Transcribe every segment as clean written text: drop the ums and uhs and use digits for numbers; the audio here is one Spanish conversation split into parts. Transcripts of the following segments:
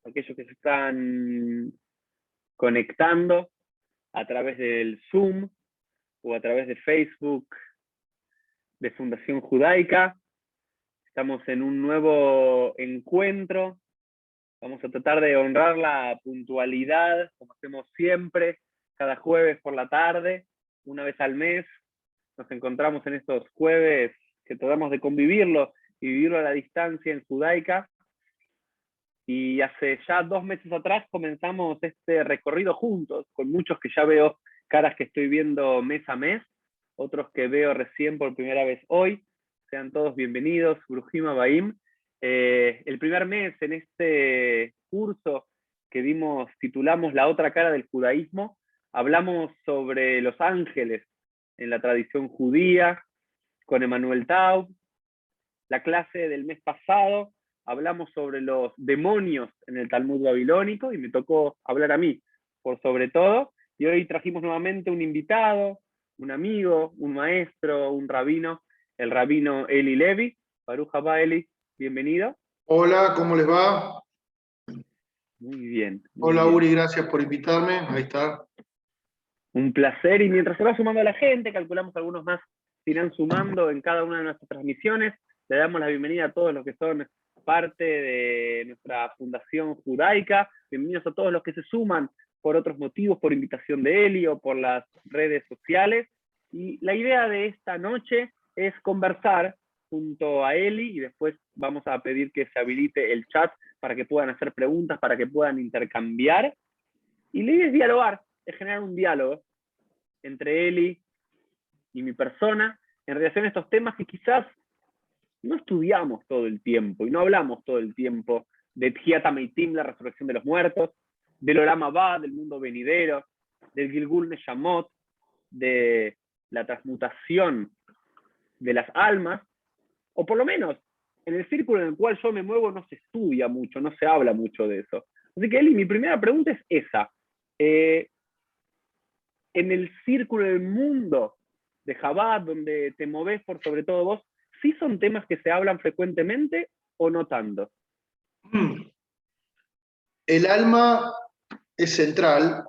aquellos que se están conectando a través del Zoom o a través de Facebook de Fundación Judaica. Estamos en un nuevo encuentro. Vamos a tratar de honrar la puntualidad, como hacemos siempre, cada jueves por la tarde, una vez al mes. Nos encontramos en estos jueves que tratamos de convivirlo y vivirlo a la distancia en Judaica. Y hace ya 2 meses atrás comenzamos este recorrido juntos, con muchos que ya veo caras que estoy viendo mes a mes, otros que veo recién por primera vez hoy. Sean todos bienvenidos, Bruhim Habayim. El primer mes en este curso que titulamos La otra cara del judaísmo, hablamos sobre los ángeles en la tradición judía, con Emmanuel Taub. La clase del mes pasado hablamos sobre los demonios en el Talmud babilónico y me tocó hablar a mí, por sobre todo. Y hoy trajimos nuevamente un invitado, un amigo, un maestro, un rabino, el rabino Eli Levi. Baruch haba, Eli, bienvenido. Hola, ¿cómo les va? Muy bien. Hola, Uri, gracias por invitarme. Ahí está. Un placer. Y mientras se va sumando la gente, calculamos algunos más se irán sumando en cada una de nuestras transmisiones. Le damos la bienvenida a todos los que son parte de nuestra Fundación Judaica. Bienvenidos a todos los que se suman por otros motivos, por invitación de Eli o por las redes sociales. Y la idea de esta noche es conversar junto a Eli y después vamos a pedir que se habilite el chat para que puedan hacer preguntas, para que puedan intercambiar. Y la idea es dialogar, es generar un diálogo entre Eli y mi persona en relación a estos temas que quizás no estudiamos todo el tiempo y no hablamos todo el tiempo de Tjiat HaMeitim, la resurrección de los muertos, del Olam Haba, del mundo venidero, del Gilgul Neshamot, de la transmutación de las almas, o por lo menos en el círculo en el cual yo me muevo no se estudia mucho, no se habla mucho de eso. Así que, Eli, mi primera pregunta es esa. En el círculo del mundo de Chabad, donde te movés por sobre todo vos, ¿sí son temas que se hablan frecuentemente o no tanto? El alma es central,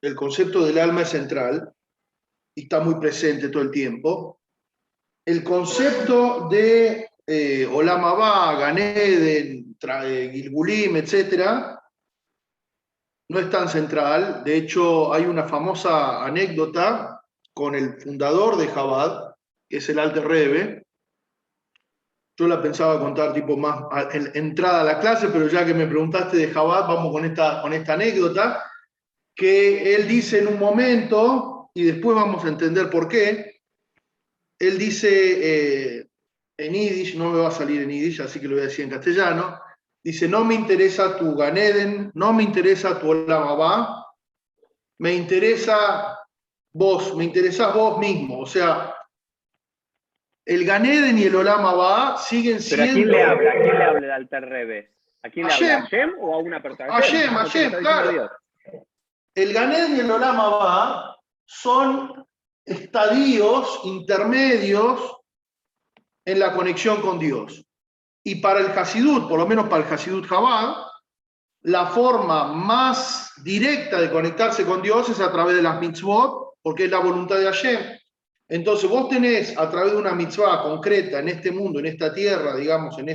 el concepto del alma es central y está muy presente todo el tiempo. El concepto de Olam Haba, Gan Eden, Gilgulim, etc., no es tan central. De hecho, hay una famosa anécdota con el fundador de Chabad, que es el Alter Rebbe. Yo la pensaba contar tipo más entrada a la clase, pero ya que me preguntaste de Chabad, vamos con esta anécdota, que él dice en un momento, y después vamos a entender por qué. Él dice en Yiddish, no me va a salir en Yiddish, así que lo voy a decir en castellano, dice: no me interesa tu Gan Eden, no me interesa tu Olam Haba, me interesa vos, me interesás vos mismo. O sea, el Gan Eden y el Olam Haba siguen siendo... ¿Pero a quién le habla? ¿A quién le habla el Alter Rebbe? ¿A quién le habla? ¿A Hashem. Hashem o a una persona? Hashem, claro. Dios. El Gan Eden y el Olam Haba son estadios intermedios en la conexión con Dios. Y para el Hasidut, por lo menos para el Hasidut Chabad, la forma más directa de conectarse con Dios es a través de las mitzvot, porque es la voluntad de Hashem. Entonces vos tenés a través de una mitzvah concreta en este mundo, en esta tierra, digamos, en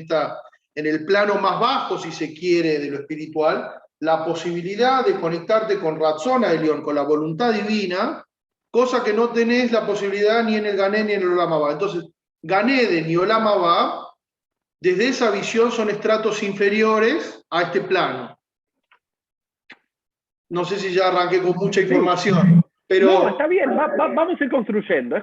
el plano más bajo, si se quiere, de lo espiritual, la posibilidad de conectarte con Ratzon Elión, con la voluntad divina, cosa que no tenés la posibilidad ni en el Gan Eden ni en el Olam Haba. Entonces, Gan Eden y Olam Haba, desde esa visión, son estratos inferiores a este plano. No sé si ya arranqué con mucha información, pero... No, está bien, vamos a ir construyendo.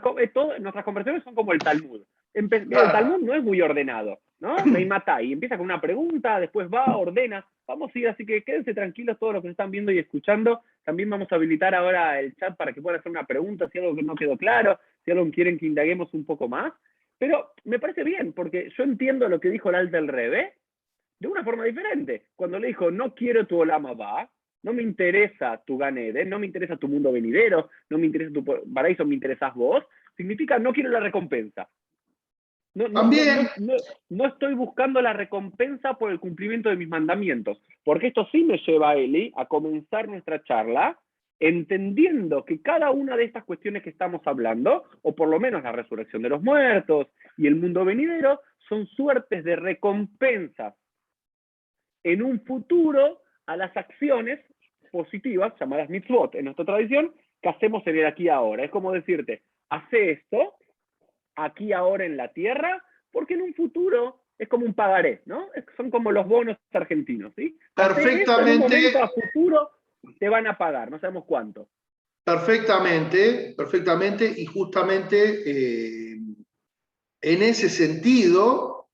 Nuestras conversaciones son como el Talmud. El Talmud no es muy ordenado, ¿no? Me mata y empieza con una pregunta, después ordena. Vamos a ir, así que quédense tranquilos todos los que nos están viendo y escuchando. También vamos a habilitar ahora el chat para que puedan hacer una pregunta, si algo que no quedó claro, si algo quieren que indaguemos un poco más. Pero me parece bien, porque yo entiendo lo que dijo el Alter Rebbe de una forma diferente. Cuando le dijo, no quiero tu Olam Haba, no me interesa tu Gan Eden, no me interesa tu mundo venidero, no me interesa tu paraíso, me interesás vos, significa no quiero la recompensa. También, no estoy buscando la recompensa por el cumplimiento de mis mandamientos, porque esto sí me lleva, Eli, a comenzar nuestra charla entendiendo que cada una de estas cuestiones que estamos hablando, o por lo menos la resurrección de los muertos y el mundo venidero, son suertes de recompensas en un futuro a las acciones positivas, llamadas mitzvot en nuestra tradición, que hacemos en el aquí y ahora. Es como decirte, hace esto aquí ahora en la tierra, porque en un futuro es como un pagaré, ¿no? Son como los bonos argentinos, ¿sí? Hace esto en un momento a futuro te van a pagar, no sabemos cuánto. Perfectamente, perfectamente, y justamente en ese sentido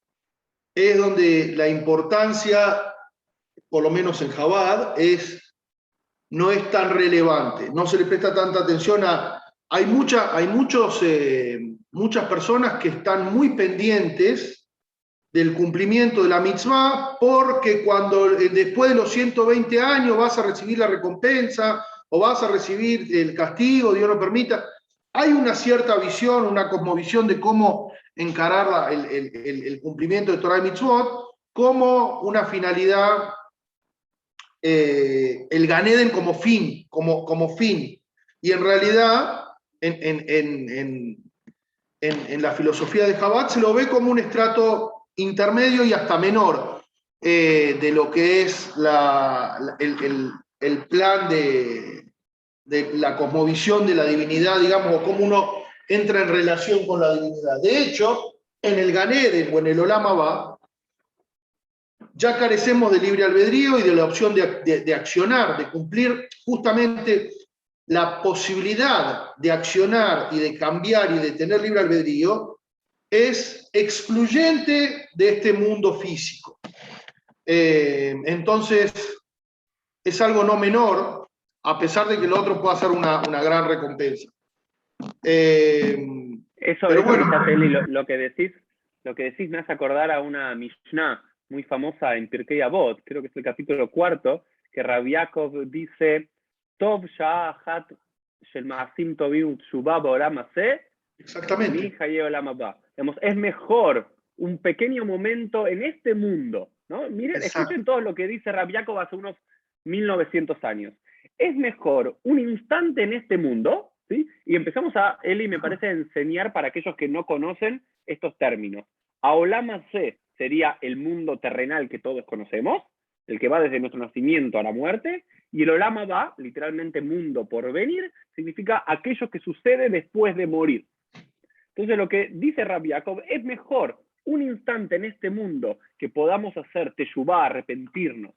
es donde la importancia, por lo menos en Chabad, no es tan relevante, no se le presta tanta atención a... Hay muchas personas que están muy pendientes del cumplimiento de la mitzvah, porque cuando después de los 120 años vas a recibir la recompensa o vas a recibir el castigo, Dios no permita. Hay una cierta visión, una cosmovisión de cómo encarar el cumplimiento de Torah y mitzvot como una finalidad, el Ganeden como fin, como fin. Y en realidad, en la filosofía de Chabad se lo ve como un estrato intermedio y hasta menor de lo que es el plan de la cosmovisión de la divinidad, digamos, o cómo uno entra en relación con la divinidad. De hecho, en el Ganeden o en el Olam Abba, ya carecemos de libre albedrío y de la opción de accionar, de cumplir justamente la posibilidad de accionar y de cambiar y de tener libre albedrío es excluyente de este mundo físico. Entonces, es algo no menor, a pesar de que el otro pueda ser una gran recompensa. Eso bueno. quizás, Eli, lo que decís me hace acordar a una Mishnah muy famosa en Pirkei Avot, creo que es el capítulo 4, que Rabbi Yaakov dice, Tov Sha'ah Achat Shel Ma'asim Tovim U'Teshuvah Ba'olam Hazeh, Exactamente. Es mejor un pequeño momento en este mundo, ¿no? Miren, escuchen todo lo que dice Rabbi Yaakov hace unos 1900 años. Es mejor un instante en este mundo, ¿sí? Y empezamos a, Eli, me parece, enseñar para aquellos que no conocen estos términos. Haolam Hazeh sería el mundo terrenal que todos conocemos, el que va desde nuestro nacimiento a la muerte, y el Olam Haba, literalmente mundo por venir, significa aquello que sucede después de morir. Entonces lo que dice Rabbi Yaakov, es mejor un instante en este mundo que podamos hacer teshuvá, arrepentirnos,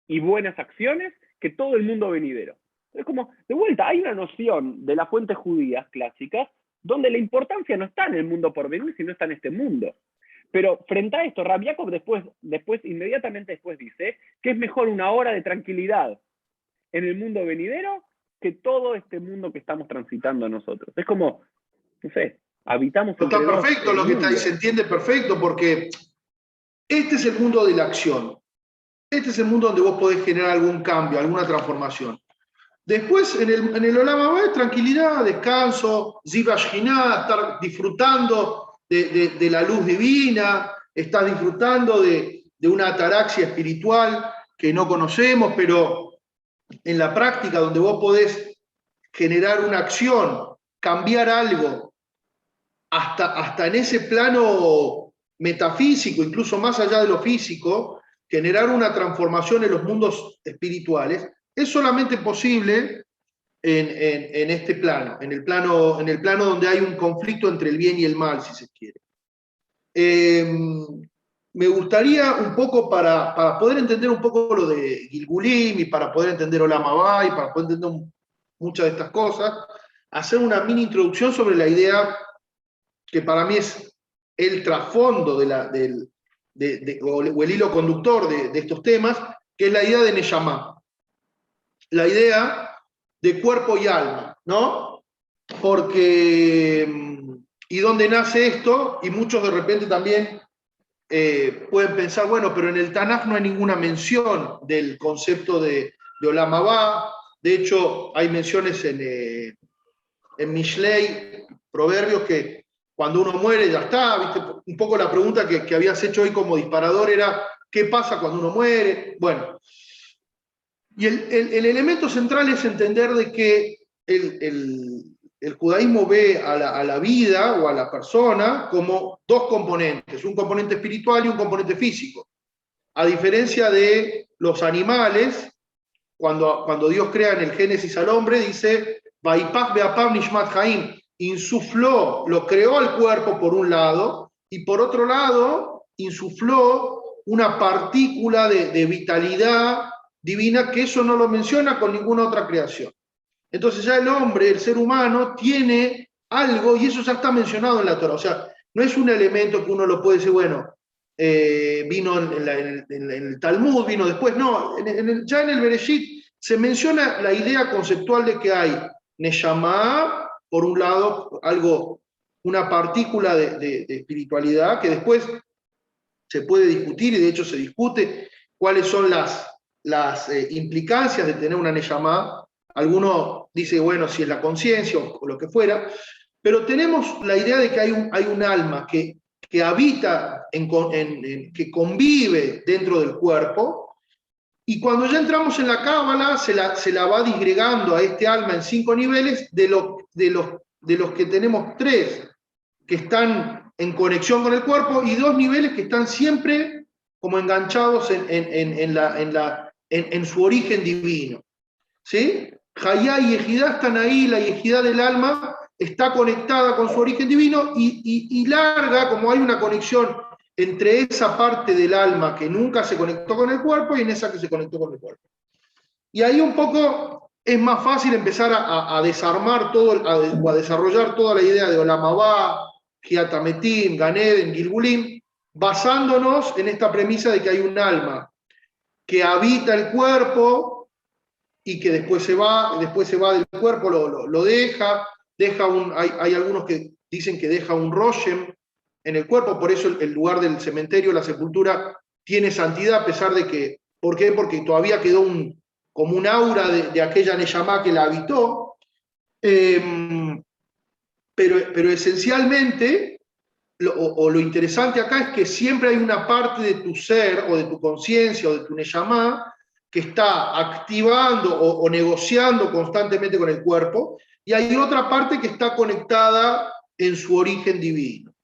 y buenas acciones, que todo el mundo venidero. Es como, de vuelta, hay una noción de las fuentes judías clásicas donde la importancia no está en el mundo por venir, sino está en este mundo. Pero frente a esto, Rabbi Yaakov inmediatamente después dice que es mejor una hora de tranquilidad en el mundo venidero que todo este mundo que estamos transitando nosotros. Es como, no sé, habitamos entre dos. Está perfecto lo que está, se entiende perfecto, porque este es el mundo de la acción. Este es el mundo donde vos podés generar algún cambio, alguna transformación. Después, en el Olam Haba es tranquilidad, descanso, Ziva Shekhinah, estar disfrutando de la luz divina, estás disfrutando de una ataraxia espiritual que no conocemos, pero en la práctica donde vos podés generar una acción, cambiar algo, hasta en ese plano metafísico, incluso más allá de lo físico, generar una transformación en los mundos espirituales, es solamente posible en este plano, en el plano donde hay un conflicto entre el bien y el mal, si se quiere. Me gustaría un poco, para poder entender un poco lo de Gilgulim y para poder entender Olam Haba y para poder entender muchas de estas cosas, hacer una mini introducción sobre la idea que para mí es el trasfondo o el hilo conductor de estos temas, que es la idea de Neshama, la idea de cuerpo y alma, ¿no? Porque, ¿y dónde nace esto? Y muchos de repente también pueden pensar, bueno, pero en el Tanaj no hay ninguna mención del concepto de Olam Haba. De hecho, hay menciones en Mishlei, Proverbios, que cuando uno muere ya está, ¿viste? Un poco la pregunta que habías hecho hoy como disparador era, ¿qué pasa cuando uno muere? Bueno, y el elemento central es entender de que el judaísmo ve a la vida o a la persona como dos componentes, un componente espiritual y un componente físico. A diferencia de los animales, cuando Dios crea en el Génesis al hombre, dice, Vaipach beapam nishmat chaim, insufló, lo creó al cuerpo por un lado, y por otro lado, insufló una partícula de vitalidad divina, que eso no lo menciona con ninguna otra creación. Entonces ya el hombre, el ser humano, tiene algo, y eso ya está mencionado en la Torah. O sea, no es un elemento que uno lo puede decir, bueno, vino en el Talmud, vino después. No, ya en el Bereshit se menciona la idea conceptual de que hay Neshama, por un lado, algo, una partícula de espiritualidad, que después se puede discutir, y de hecho se discute cuáles son las implicancias de tener una Neshama. Alguno dice, bueno, si es la conciencia o lo que fuera, pero tenemos la idea de que hay un alma que habita, que convive dentro del cuerpo, y cuando ya entramos en la Cábala se la va disgregando a este alma en 5 niveles, de los que tenemos 3 que están en conexión con el cuerpo y 2 niveles que están siempre como enganchados en su origen divino. ¿Sí? Hayá y Ejidá están ahí, la Ejidá del alma está conectada con su origen divino y larga, como hay una conexión entre esa parte del alma que nunca se conectó con el cuerpo y en esa que se conectó con el cuerpo. Y ahí un poco es más fácil empezar a desarmar todo, o a desarrollar toda la idea de Olam Abba, Hiatametim, Ganeden, Gilgulim, basándonos en esta premisa de que hay un alma que habita el cuerpo y que después se va del cuerpo, lo deja hay algunos que dicen que deja un roshem en el cuerpo, por eso el lugar del cementerio, la sepultura, tiene santidad, a pesar de que, ¿por qué? Porque todavía quedó como un aura de aquella Neyamá que la habitó, pero esencialmente, lo interesante acá es que siempre hay una parte de tu ser, o de tu conciencia, o de tu Neyamá, que está activando o negociando constantemente con el cuerpo, y hay otra parte que está conectada en su origen divino,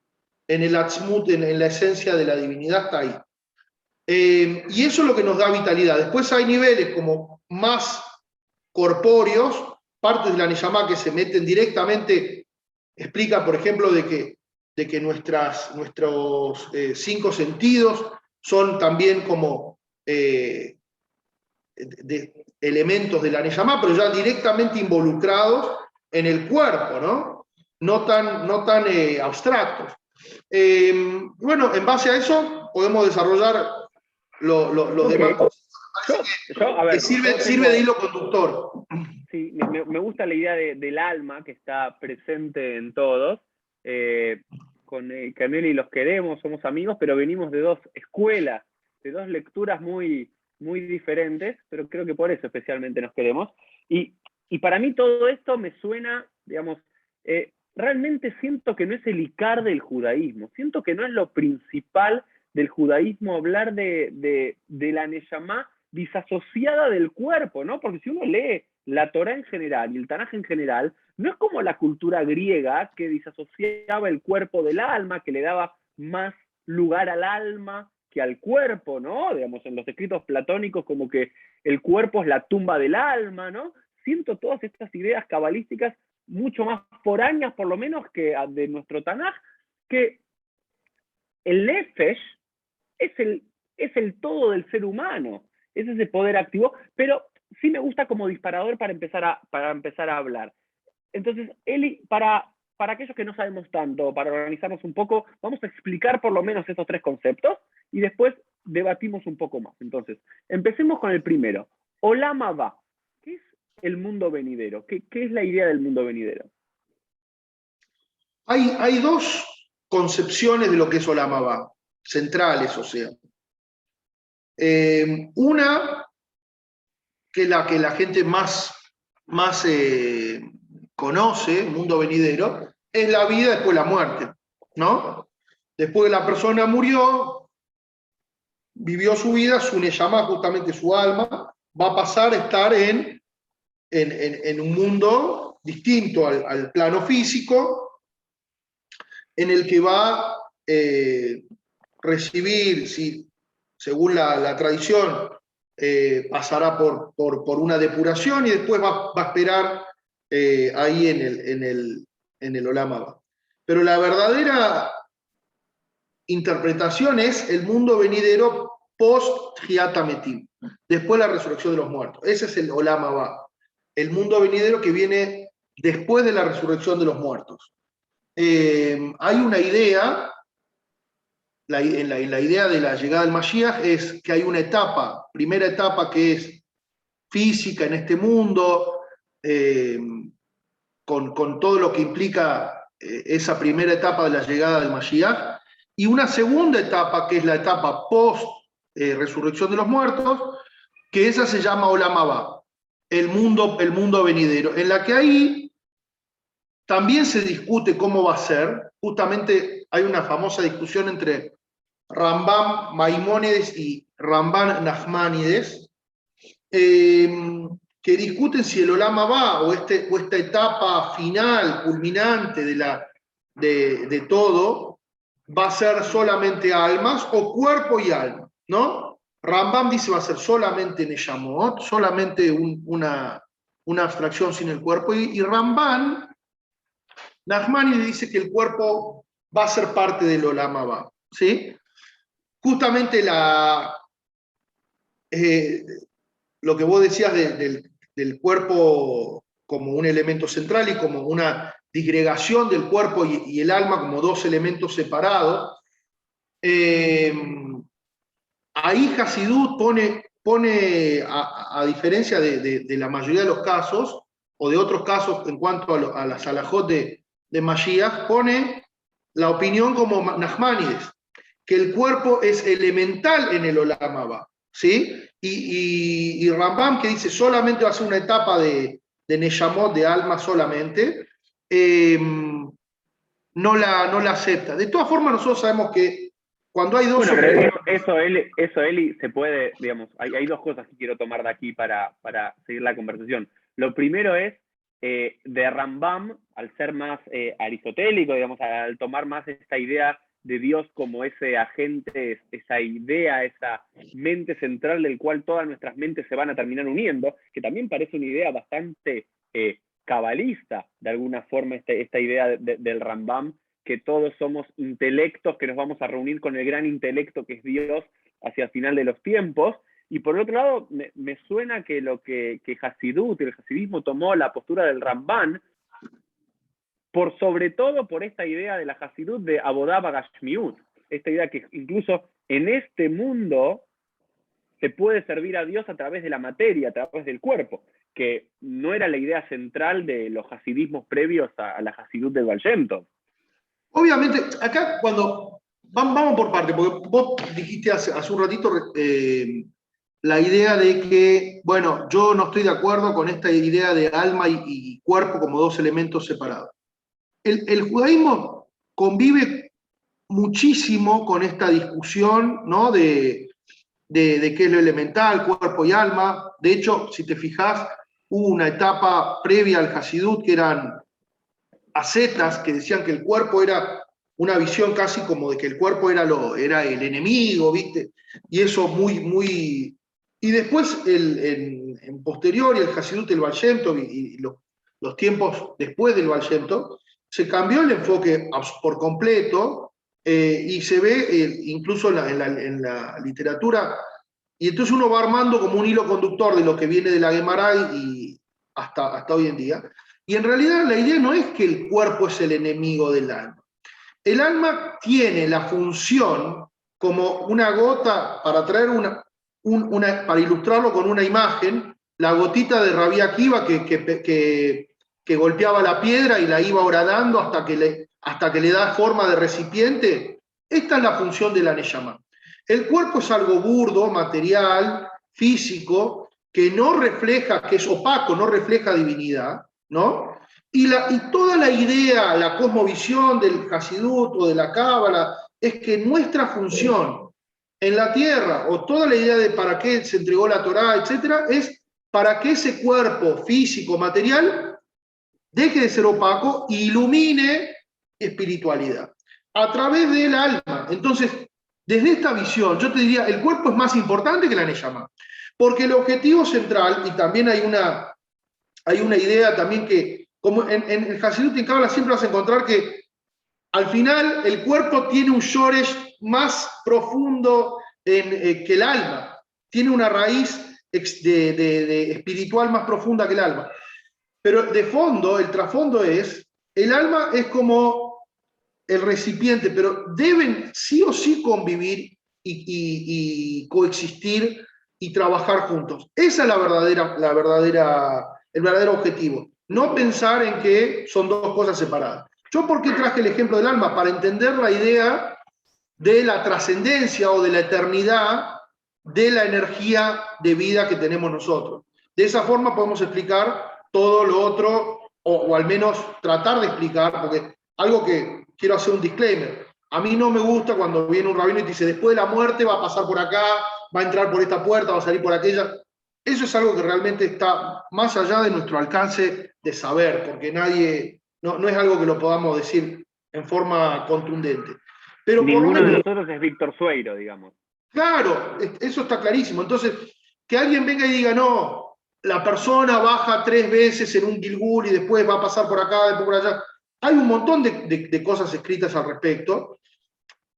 en el Atzmut, en la esencia de la divinidad, está ahí. Y eso es lo que nos da vitalidad. Después hay niveles como más corpóreos, partes de la Neyamá que se meten directamente, explica, por ejemplo, de que nuestros 5 sentidos son también como de elementos de la Neyamá, pero ya directamente involucrados en el cuerpo, ¿no? No tan abstractos. Bueno, en base a eso podemos desarrollar los demás conceptos. A ver, Sirve de hilo conductor. Sí, me gusta la idea del alma que está presente en todos. Con Caneli los queremos, somos amigos, pero venimos de 2 escuelas, de 2 lecturas muy, muy diferentes, pero creo que por eso especialmente nos queremos. Y para mí todo esto me suena, digamos, realmente siento que no es el icar del judaísmo, siento que no es lo principal del judaísmo hablar de la Neyamá disasociada del cuerpo, ¿no? Porque si uno lee la Torá en general y el Tanaj en general, no es como la cultura griega que disasociaba el cuerpo del alma, que le daba más lugar al alma que al cuerpo, ¿no? Digamos, en los escritos platónicos como que el cuerpo es la tumba del alma, ¿no? Siento todas estas ideas cabalísticas mucho más foráneas, por lo menos, que de nuestro Tanaj, que el Nefesh es el todo del ser humano, es ese poder activo, pero sí me gusta como disparador para empezar a hablar. Entonces, Eli, para aquellos que no sabemos tanto, para organizarnos un poco, vamos a explicar por lo menos estos 3 conceptos y después debatimos un poco más. Entonces, empecemos con el primero. Olam Haba. ¿Qué es el mundo venidero? ¿Qué es la idea del mundo venidero? Hay 2 concepciones de lo que es Olam Haba, centrales, o sea. Una, que es la que la gente más conoce, mundo venidero, es la vida después de la muerte. ¿no? Después que la persona murió, vivió su vida, su Neshama, justamente su alma, va a pasar a estar en un mundo distinto al plano físico, en el que va a recibir, si, según la tradición, pasará por una depuración y después va a esperar ahí en el Olam Haba. Pero la verdadera interpretación es el mundo venidero post-Tchiat HaMetim, después de la resurrección de los muertos. Ese es el Olam Haba, el mundo venidero que viene después de la resurrección de los muertos. Hay una idea, en la idea de la llegada del Mashiach, es que hay una etapa, primera etapa que es física en este mundo, con todo lo que implica esa primera etapa de la llegada del Mashiach, y una segunda etapa que es la etapa post-resurrección de los muertos, que esa se llama Olam Haba, el mundo venidero, en la que ahí también se discute cómo va a ser. Justamente hay una famosa discusión entre Rambam Maimónides y Ramban Nachmanides, que discuten si el Olam Haba o esta etapa final, culminante de todo, va a ser solamente almas o cuerpo y alma, ¿no? Rambam dice va a ser solamente Neshamot, solamente una abstracción sin el cuerpo, y Ramban Nachmanides dice que el cuerpo va a ser parte del Olam Haba, ¿sí? Justamente lo que vos decías del cuerpo como un elemento central y como una disgregación del cuerpo y el alma como dos elementos separados, ahí Hasidut pone a diferencia de la mayoría de los casos, o de otros casos en cuanto a las halajot de Mashiach, pone la opinión como Nachmanides, que el cuerpo es elemental en el Olam Haba, ¿sí? Y Rambam, que dice solamente va a ser una etapa de Neshamot, de alma solamente, no la acepta. De todas formas, nosotros sabemos que cuando hay dos... Bueno, pero eso, Eli, se puede, digamos, hay dos cosas que quiero tomar de aquí para seguir la conversación. Lo primero es, de Rambam, al ser más aristotélico, digamos, al tomar más esta idea de Dios como ese agente, esa idea, esa mente central del cual todas nuestras mentes se van a terminar uniendo, que también parece una idea bastante cabalista, de alguna forma, esta idea del Rambam, que todos somos intelectos, que nos vamos a reunir con el gran intelecto que es Dios hacia el final de los tiempos. Y por otro lado, me suena que lo que Hasidut, el hasidismo, tomó la postura del Ramban, sobre todo por esta idea de la Hasidut de Abodá Bagashmiut, esta idea que incluso en este mundo se puede servir a Dios a través de la materia, a través del cuerpo, que no era la idea central de los hasidismos previos a la Hasidut del Baal Shem Tov. Obviamente, acá cuando... Vamos por parte, porque vos dijiste hace un ratito la idea de que, bueno, yo no estoy de acuerdo con esta idea de alma y cuerpo como dos elementos separados. El judaísmo convive muchísimo con esta discusión, ¿no? de qué es lo elemental, cuerpo y alma. De hecho, si te fijas, hubo una etapa previa al Hasidut que eran ascetas que decían que el cuerpo era una visión casi como de que el cuerpo era el enemigo, ¿viste? Y eso muy... Y después, en posterior, y el Hasidut, el Baal Shem Tov, y los tiempos después del Baal Shem Tov, se cambió el enfoque por completo, y se ve incluso en la literatura, y entonces uno va armando como un hilo conductor de lo que viene de la Gemara y hasta hoy en día. Y en realidad la idea no es que el cuerpo es el enemigo del alma. El alma tiene la función como una gota, para traer para ilustrarlo con una imagen, la gotita de Rabí Akiva que golpeaba la piedra y la iba horadando hasta que le da forma de recipiente. Esta es la función de la Neshama. El cuerpo es algo burdo, material, físico, que no refleja, que es opaco, no refleja divinidad, ¿no? Y toda la idea, la cosmovisión del Hasidut o de la Cábala, es que nuestra función en la tierra, o toda la idea de para qué se entregó la Torá, etcétera, es para que ese cuerpo físico, material, deje de ser opaco e ilumine espiritualidad a través del alma. Entonces, desde esta visión, yo te diría, el cuerpo es más importante que la Neyamá, porque el objetivo central, y también hay una idea también que, como en el Hasidut y en Cábala siempre vas a encontrar que al final el cuerpo tiene un shoresh más profundo que el alma, tiene una raíz de espiritual más profunda que el alma. Pero de fondo, el trasfondo es, el alma es como el recipiente, pero deben sí o sí convivir y coexistir y trabajar juntos. Esa es el verdadero objetivo. No pensar en que son dos cosas separadas. ¿Yo por qué traje el ejemplo del alma? Para entender la idea de la trascendencia o de la eternidad de la energía de vida que tenemos nosotros. De esa forma podemos explicar todo lo otro, o al menos tratar de explicar, porque algo que quiero hacer un disclaimer. A mí no me gusta cuando viene un rabino y te dice, después de la muerte va a pasar por acá, va a entrar por esta puerta, va a salir por aquella. Eso es algo que realmente está más allá de nuestro alcance de saber, porque nadie, no es algo que lo podamos decir en forma contundente. Pero por lo Ninguno de menos, nosotros es Víctor Sueiro, digamos. claro, eso está clarísimo. Entonces, que alguien venga y diga, no, la persona baja 3 veces en un Gilgul y después va a pasar por acá, después por allá. Hay un montón de cosas escritas al respecto,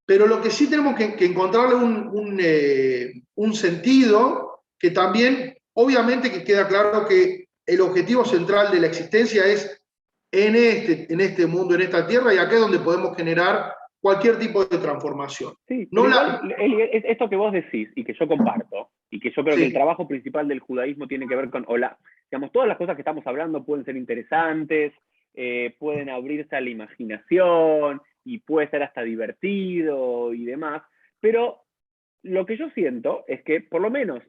pero lo que sí tenemos que encontrarle un sentido que también, obviamente que queda claro que el objetivo central de la existencia es en este mundo, en esta tierra, y acá es donde podemos generar cualquier tipo de transformación. Sí, No pero igual, la, Eli, esto que vos decís y que yo comparto, y que yo creo que el sí, trabajo principal del judaísmo tiene que ver con, digamos, todas las cosas que estamos hablando pueden ser interesantes, pueden abrirse a la imaginación y puede ser hasta divertido y demás, pero lo que yo siento es que, por lo menos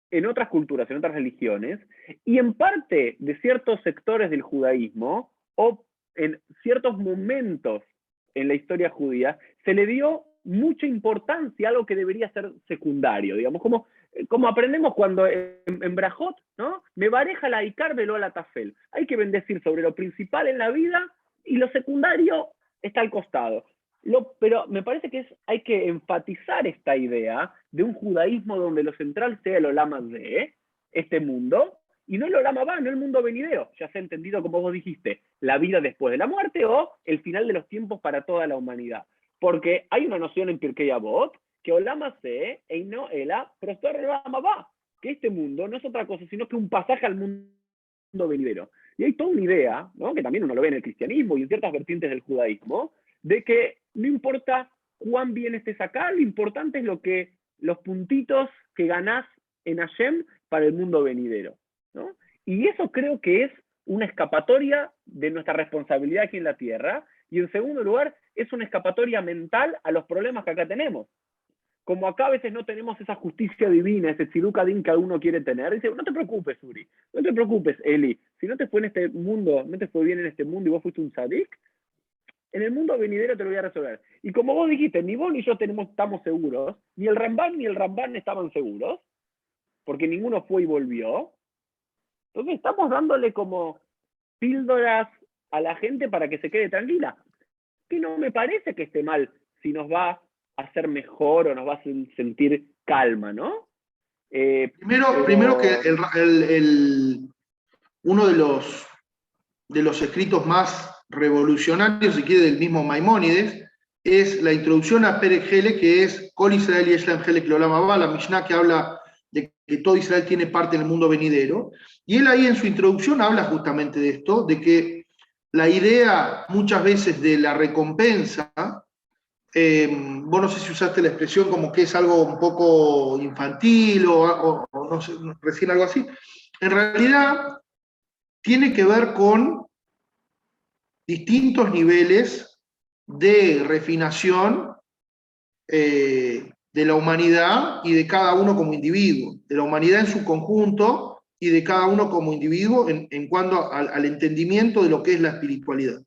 en otras culturas, en otras religiones, y en parte de ciertos sectores del judaísmo, o en ciertos momentos en la historia judía, se le dio mucha importancia a algo que debería ser secundario, digamos, como aprendemos cuando en Brajot, ¿no? Me bareja la Icar velo la Tafel. Hay que bendecir sobre lo principal en la vida y lo secundario está al costado. Pero me parece que hay que enfatizar esta idea de un judaísmo donde lo central sea el olama de este mundo y no el olama va, no el mundo venidero, ya sea entendido como vos dijiste, la vida después de la muerte o el final de los tiempos para toda la humanidad. Porque hay una noción en Pirkei Avot que olama se eino ela prostor olama va, que este mundo no es otra cosa sino que un pasaje al mundo venidero. Y hay toda una idea, ¿no? Que también uno lo ve en el cristianismo y en ciertas vertientes del judaísmo, de que no importa cuán bien estés acá, lo importante es los puntitos que ganás en Hashem para el mundo venidero, ¿no? Y eso creo que es una escapatoria de nuestra responsabilidad aquí en la tierra, y en segundo lugar, es una escapatoria mental a los problemas que acá tenemos. Como acá a veces no tenemos esa justicia divina, ese tziduk adin que uno quiere tener, dice, no te preocupes, Uri, no te preocupes, Eli, si no te fue en este mundo, no te fue bien en este mundo y vos fuiste un tzadik, en el mundo venidero te lo voy a resolver. Y como vos dijiste, ni vos ni yo estamos seguros, ni el Ramban estaban seguros, porque ninguno fue y volvió. Entonces estamos dándole como píldoras a la gente para que se quede tranquila. Que no me parece que esté mal si nos va a hacer mejor o nos va a hacer sentir calma, ¿no? primero que uno de los escritos más revolucionarios, si quiere, del mismo Maimónides, es la introducción a Perek Hele, que es Kol Israel Yeshlam Helek Leolam Haba, la Mishnah que habla de que todo Israel tiene parte en el mundo venidero. Y él ahí en su introducción habla justamente de esto, de que la idea muchas veces de la recompensa, vos no sé si usaste la expresión como que es algo un poco infantil o no sé, recién algo así, en realidad tiene que ver con distintos niveles de refinación de la humanidad y de cada uno como individuo, de la humanidad en su conjunto y de cada uno como individuo en cuanto al entendimiento de lo que es la espiritualidad.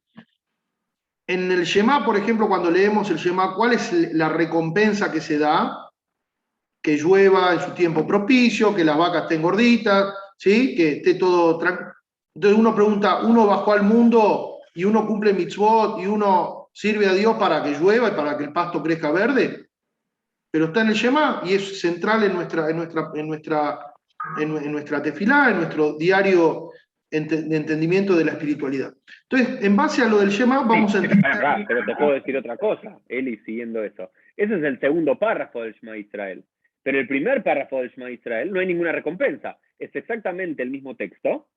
En el Shema, por ejemplo, cuando leemos el Shema, ¿cuál es la recompensa que se da? Que llueva en su tiempo propicio, que las vacas estén gorditas, ¿sí? Que esté todo tranquilo. Entonces uno pregunta, ¿uno bajó al mundo y uno cumple mitzvot y uno sirve a Dios para que llueva y para que el pasto crezca verde? Pero está en el Shema y es central en nuestra tefilá, en nuestro diario de entendimiento de la espiritualidad. Entonces, en base a lo del Shema, vamos a entender... Pero te puedo decir otra cosa, Eli, siguiendo eso. Ese es el segundo párrafo del Shema Israel. Pero el primer párrafo del Shema Israel no hay ninguna recompensa. Es exactamente el mismo texto,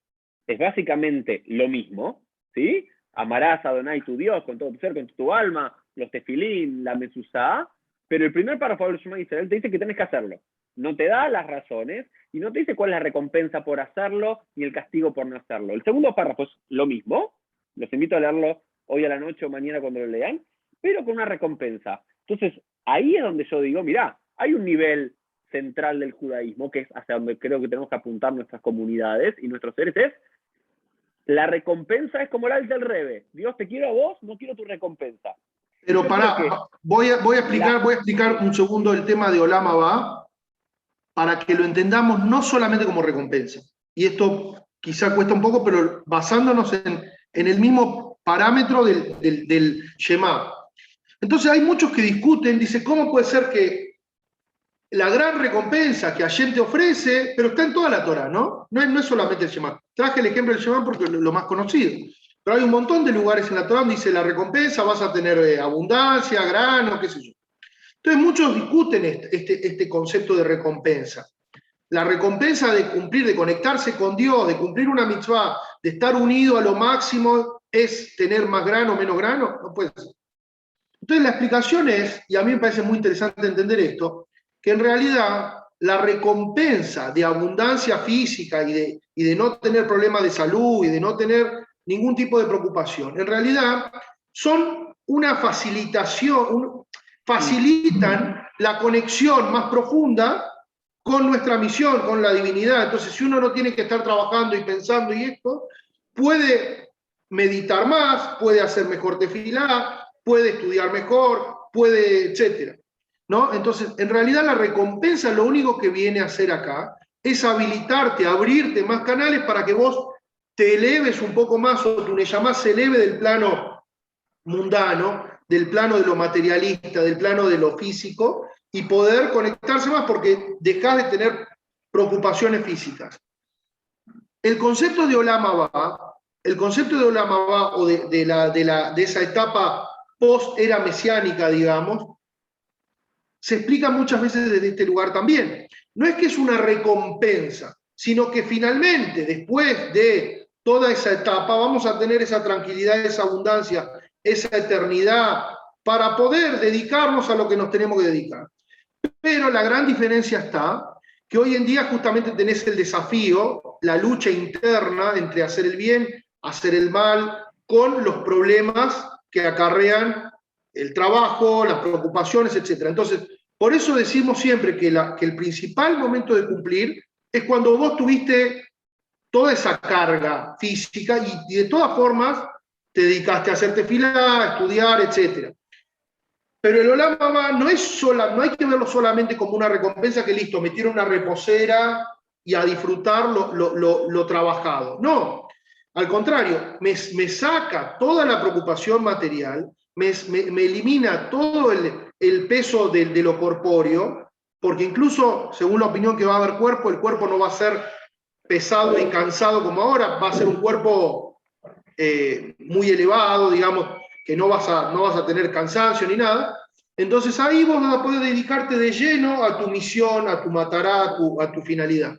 es básicamente lo mismo, ¿sí? Amarás a Adonai tu Dios con todo tu ser, con tu alma, los tefilín, la mezuzá, pero el primer párrafo del Shema Israel te dice que tenés que hacerlo. No te da las razones y no te dice cuál es la recompensa por hacerlo ni el castigo por no hacerlo. El segundo párrafo es lo mismo, los invito a leerlo hoy a la noche o mañana cuando lo lean, pero con una recompensa. Entonces, ahí es donde yo digo, mirá, hay un nivel central del judaísmo, que es hacia donde creo que tenemos que apuntar nuestras comunidades y nuestros seres, es la recompensa es como la del Rebe. Dios, te quiero a vos, no quiero tu recompensa. Pero pará, voy a explicar un segundo el tema de Olam Abba para que lo entendamos no solamente como recompensa. Y esto quizá cuesta un poco, pero basándonos en el mismo parámetro del Shema. Entonces hay muchos que discuten, dicen, ¿cómo puede ser que la gran recompensa que Hashem te ofrece, pero está en toda la Torah, ¿no? No es solamente el Shema. Traje el ejemplo del Shema porque es lo más conocido. Pero hay un montón de lugares en la Torah donde dice la recompensa, vas a tener abundancia, grano, qué sé yo. Entonces muchos discuten este concepto de recompensa. La recompensa de cumplir, de conectarse con Dios, de cumplir una mitzvah, de estar unido a lo máximo, ¿es tener más grano o menos grano? No puede ser. Entonces la explicación es, y a mí me parece muy interesante entender esto, que en realidad la recompensa de abundancia física y de no tener problemas de salud y de no tener ningún tipo de preocupación, en realidad son una facilitación, facilitan la conexión más profunda con nuestra misión, con la divinidad. Entonces, si uno no tiene que estar trabajando y pensando y esto, puede meditar más, puede hacer mejor tefilá, puede estudiar mejor, puede, etcétera, ¿no? Entonces, en realidad la recompensa lo único que viene a hacer acá es habilitarte, abrirte más canales para que vos te eleves un poco más o tu neyamá se eleve del plano mundano, del plano de lo materialista, del plano de lo físico y poder conectarse más porque dejás de tener preocupaciones físicas. El concepto de Olam Abba, o de esa etapa post-era mesiánica, digamos, se explica muchas veces desde este lugar también. No es que es una recompensa, sino que finalmente, después de toda esa etapa, vamos a tener esa tranquilidad, esa abundancia, esa eternidad, para poder dedicarnos a lo que nos tenemos que dedicar. Pero la gran diferencia está que hoy en día justamente tenés el desafío, la lucha interna entre hacer el bien, hacer el mal, con los problemas que acarrean el trabajo, las preocupaciones, etc. Entonces, por eso decimos siempre que el principal momento de cumplir es cuando vos tuviste toda esa carga física y de todas formas te dedicaste a hacerte fila, a estudiar, etc. Pero el Olam Abba no hay que verlo solamente como una recompensa que listo, metieron una reposera y a disfrutar lo trabajado. No, al contrario, me saca toda la preocupación material, me elimina todo el peso de lo corpóreo, porque incluso, según la opinión que va a haber cuerpo, el cuerpo no va a ser pesado y cansado como ahora, va a ser un cuerpo muy elevado, digamos, que no vas a tener cansancio ni nada. Entonces ahí vos vas a poder dedicarte de lleno a tu misión, a tu matará, a tu finalidad.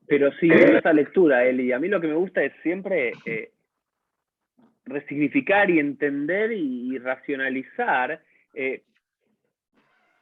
Pero sí, en esa lectura, Eli, a mí lo que me gusta es siempre resignificar y entender y racionalizar e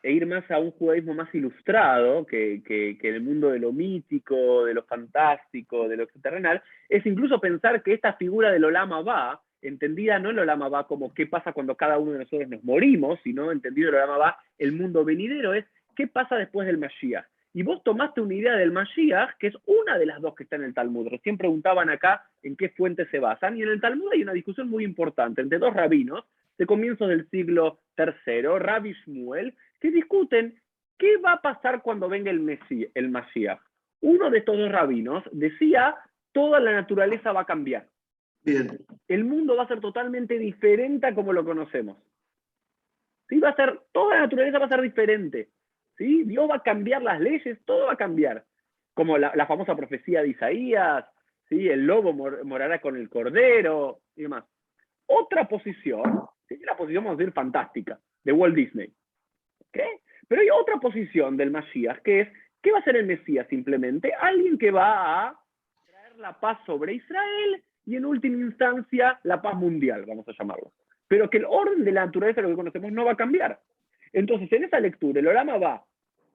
ir más a un judaísmo más ilustrado que el mundo de lo mítico, de lo fantástico, de lo extraterrenal, es incluso pensar que esta figura del Olam Abba, entendida no el Olam Abba como qué pasa cuando cada uno de nosotros nos morimos, sino entendido el Olam Abba, el mundo venidero, es qué pasa después del Mashiach. Y vos tomaste una idea del Mashiach, que es una de las dos que está en el Talmud. Recién preguntaban acá en qué fuentes se basan. Y en el Talmud hay una discusión muy importante entre dos rabinos de comienzos del siglo III, Rabbi Shmuel, que discuten qué va a pasar cuando venga el Mashiach. Uno de estos dos rabinos decía, toda la naturaleza va a cambiar. Bien. El mundo va a ser totalmente diferente a como lo conocemos. ¿Sí? Toda la naturaleza va a ser diferente. ¿Sí? Dios va a cambiar las leyes, todo va a cambiar. Como la famosa profecía de Isaías, ¿sí? El lobo morará con el cordero y demás. Otra posición, ¿sí? La posición, vamos a decir, fantástica, de Walt Disney. ¿Okay? Pero hay otra posición del Mashiach, que es, ¿qué va a ser el Mesías simplemente? Alguien que va a traer la paz sobre Israel y en última instancia la paz mundial, vamos a llamarlo. Pero que el orden de la naturaleza, lo que conocemos, no va a cambiar. Entonces, en esa lectura, el Olama va,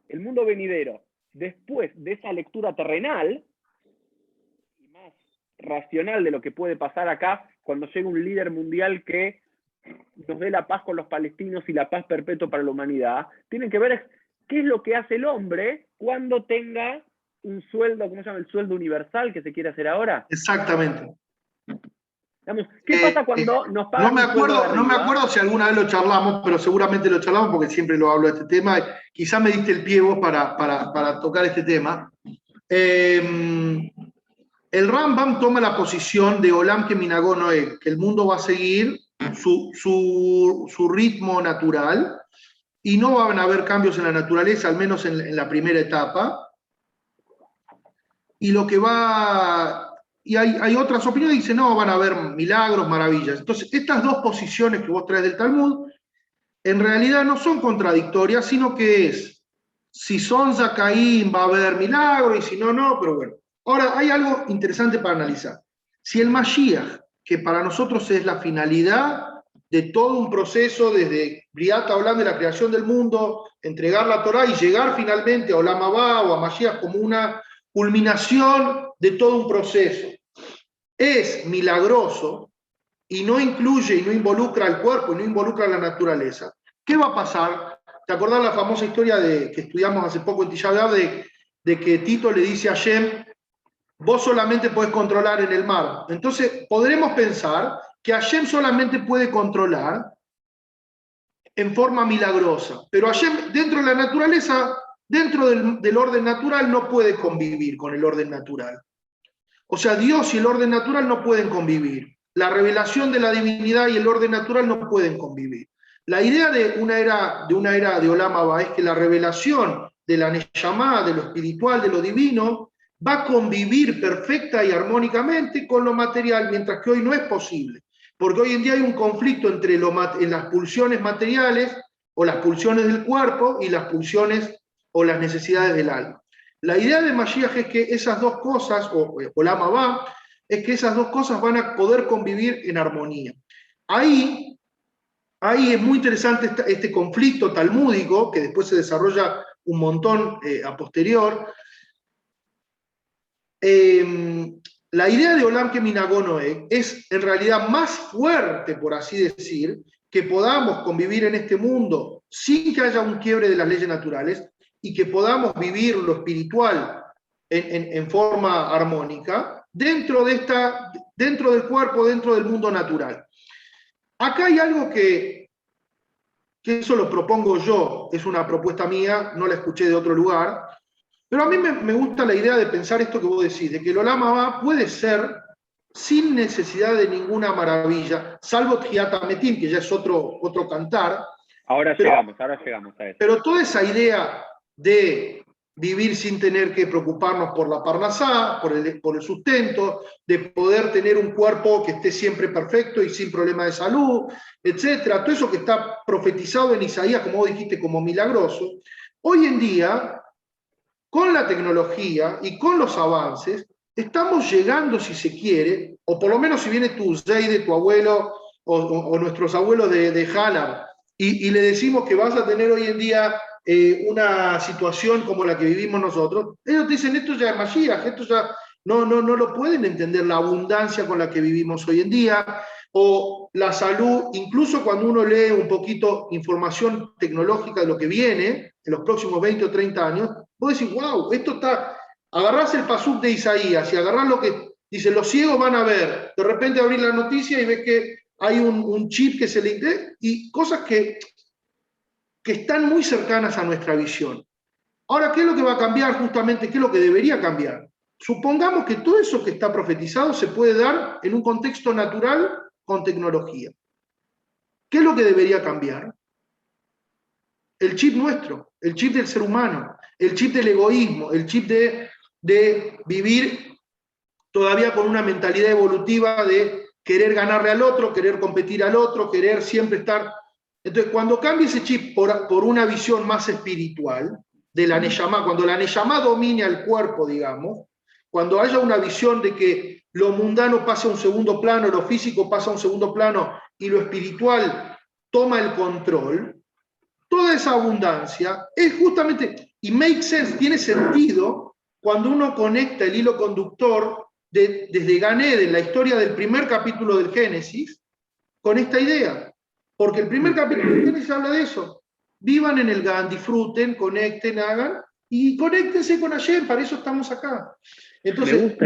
el mundo venidero, después de esa lectura terrenal, y más racional de lo que puede pasar acá, cuando llega un líder mundial que nos dé la paz con los palestinos y la paz perpetua para la humanidad, tienen que ver qué es lo que hace el hombre cuando tenga un sueldo, ¿cómo se llama? El sueldo universal que se quiere hacer ahora. Exactamente. Digamos, ¿qué pasa cuando nos pagan no un sueldo de arriba? No me acuerdo si alguna vez lo charlamos, pero seguramente lo charlamos porque siempre lo hablo de este tema. Quizá me diste el pie vos para tocar este tema. El Rambam toma la posición de Olam Keminagó Noé, que el mundo va a seguir su ritmo natural y no van a haber cambios en la naturaleza, al menos en la primera etapa. Y lo que va... Y hay otras opiniones que dicen, no, van a haber milagros, maravillas. Entonces, estas dos posiciones que vos traes del Talmud, en realidad no son contradictorias, sino que es, si son Zacaín va a haber milagros, y si no, no, pero bueno. Ahora, hay algo interesante para analizar. Si el Mashiach, que para nosotros es la finalidad de todo un proceso, desde Briat hablando de la creación del mundo, entregar la Torá y llegar finalmente a Olam Abba o a Mashiach como una culminación de todo un proceso, es milagroso y no incluye y no involucra al cuerpo y no involucra a la naturaleza, ¿qué va a pasar? ¿Te acordás la famosa historia que estudiamos hace poco en Tisha B'Av de que Tito le dice a Hashem, vos solamente podés controlar en el mar? Entonces podremos pensar que Hashem solamente puede controlar en forma milagrosa, pero Hashem dentro de la naturaleza, dentro del orden natural, no puede convivir con el orden natural. O sea, Dios y el orden natural no pueden convivir. La revelación de la divinidad y el orden natural no pueden convivir. La idea de una era de Olam Abba es que la revelación de la Neshama, de lo espiritual, de lo divino, va a convivir perfecta y armónicamente con lo material, mientras que hoy no es posible. Porque hoy en día hay un conflicto entre en las pulsiones materiales o las pulsiones del cuerpo y las pulsiones o las necesidades del alma. La idea de Mashiach es que esas dos cosas, o Olam Abba, es que esas dos cosas van a poder convivir en armonía. Ahí es muy interesante este conflicto talmúdico, que después se desarrolla un montón a posterior. La idea de Olam Keminagó Noé es en realidad más fuerte, por así decir, que podamos convivir en este mundo sin que haya un quiebre de las leyes naturales y que podamos vivir lo espiritual en forma armónica dentro del cuerpo, dentro del mundo natural. Acá hay algo que eso lo propongo yo, es una propuesta mía, no la escuché de otro lugar, pero a mí me gusta la idea de pensar esto que vos decís, de que el Olam Abba puede ser sin necesidad de ninguna maravilla, salvo Tjiat Hametim, que ya es otro cantar. Ahora llegamos a eso. Pero toda esa idea de vivir sin tener que preocuparnos por la parnasá, por el sustento, de poder tener un cuerpo que esté siempre perfecto y sin problema de salud, etcétera, todo eso que está profetizado en Isaías, como vos dijiste, como milagroso, hoy en día, con la tecnología y con los avances, estamos llegando, si se quiere, o por lo menos si viene tu Zeide, tu abuelo, o nuestros abuelos de Halab, y le decimos que vas a tener hoy en día una situación como la que vivimos nosotros, ellos te dicen, esto ya es Mashiach, esto ya no lo pueden entender, la abundancia con la que vivimos hoy en día, o la salud, incluso cuando uno lee un poquito información tecnológica de lo que viene en los próximos 20 o 30 años, vos decís, wow, esto está... Agarrás el pasuk de Isaías y agarrás lo que dice, los ciegos van a ver. De repente abrís la noticia y ves que hay un chip que se le... Y cosas que están muy cercanas a nuestra visión. Ahora, ¿qué es lo que va a cambiar justamente? ¿Qué es lo que debería cambiar? Supongamos que todo eso que está profetizado se puede dar en un contexto natural con tecnología. ¿Qué es lo que debería cambiar? El chip nuestro, el chip del ser humano, el chip del egoísmo, el chip de vivir todavía con una mentalidad evolutiva de querer ganarle al otro, querer competir al otro, querer siempre estar... Entonces, cuando cambie ese chip por una visión más espiritual, de la Neyamá, cuando la Neyamá domine al cuerpo, digamos, cuando haya una visión de que lo mundano pasa a un segundo plano, lo físico pasa a un segundo plano y lo espiritual toma el control, toda esa abundancia es justamente, y make sense, tiene sentido cuando uno conecta el hilo conductor desde Gan Eden, la historia del primer capítulo del Génesis, con esta idea. Porque el primer capítulo del Génesis habla de eso. Vivan en el Gan, disfruten, conecten, hagan, y conéctense con Hashem, para eso estamos acá. Entonces,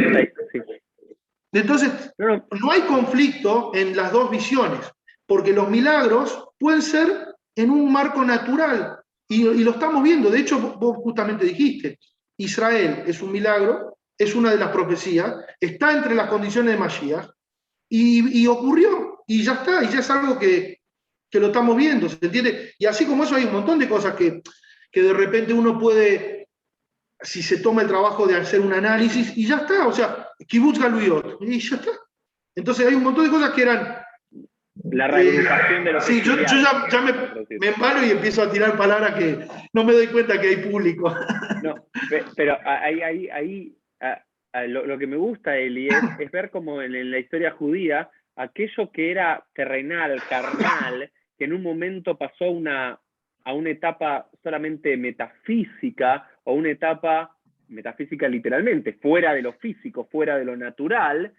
no hay conflicto en las dos visiones, porque los milagros pueden ser en un marco natural, y lo estamos viendo. De hecho, vos justamente dijiste, Israel es un milagro, es una de las profecías, está entre las condiciones de Mashiach, y ocurrió, y ya está, y ya es algo que lo estamos viendo, ¿se entiende? Y así como eso hay un montón de cosas que de repente uno puede, si se toma el trabajo de hacer un análisis, y ya está, o sea, Kibbutz Galuyot, y ya está. Entonces hay un montón de cosas que eran... La reagrupación de los... Sí, yo ya me embalo y empiezo a tirar palabras que no me doy cuenta que hay público. No, pero ahí lo que me gusta, Eli, es ver como en la historia judía, aquello que era terrenal, carnal, que en un momento pasó a una etapa solamente metafísica, o una etapa metafísica literalmente, fuera de lo físico, fuera de lo natural,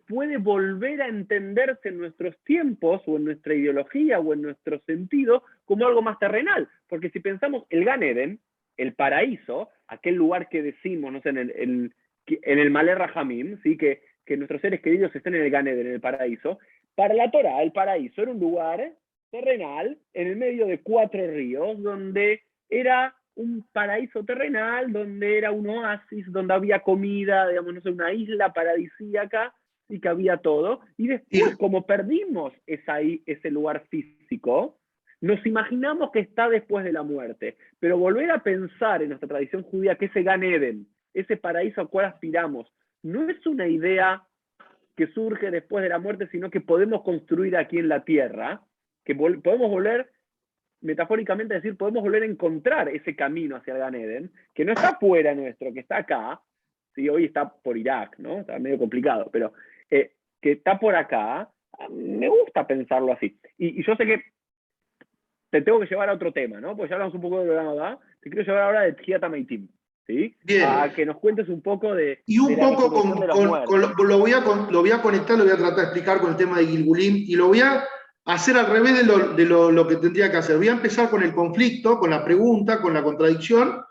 puede volver a entenderse en nuestros tiempos, o en nuestra ideología, o en nuestro sentido, como algo más terrenal. Porque si pensamos el Gan Eden, el paraíso, aquel lugar que decimos, no sé, en el Malé Rahamim, ¿sí? que nuestros seres queridos estén en el Gan Eden, en el paraíso, para la Torá, el paraíso era un lugar terrenal, en el medio de 4 ríos, donde era un paraíso terrenal, donde era un oasis, donde había comida, digamos, no sé, una isla paradisíaca, y que había todo. Y después, como perdimos ese lugar físico, nos imaginamos que está después de la muerte. Pero volver a pensar en nuestra tradición judía que ese Gan Eden, ese paraíso al cual aspiramos, no es una idea que surge después de la muerte, sino que podemos construir aquí en la tierra, que podemos volver, metafóricamente decir, podemos volver a encontrar ese camino hacia el Gan Eden, que no está fuera nuestro, que está acá. Sí, hoy está por Irak, ¿no? Está medio complicado, pero que está por acá. Me gusta pensarlo así. Y yo sé que te tengo que llevar a otro tema, ¿no? Pues ya hablamos un poco de Granada, te quiero llevar ahora de Tchiat HaMeitim, ¿sí? Bien. A que nos cuentes un poco de... Y un poco lo voy a conectar, lo voy a tratar de explicar con el tema de Gilgulim, y lo voy a hacer al revés de lo que tendría que hacer. Voy a empezar con el conflicto, con la pregunta, con la contradicción,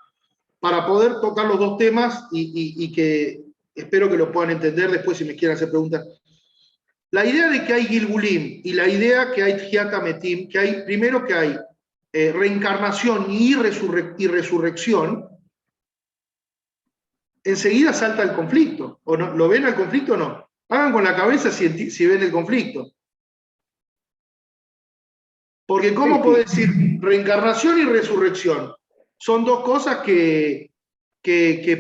para poder tocar los dos temas y que espero que lo puedan entender después si me quieren hacer preguntas. La idea de que hay Gilgulim y la idea que hay Tchiat HaMeitim, que hay, primero que hay reencarnación y resurrección, enseguida salta el conflicto. ¿O no? ¿Lo ven al conflicto o no? Hagan con la cabeza si ven el conflicto. Porque ¿cómo puedo decir reencarnación y resurrección? Son dos cosas que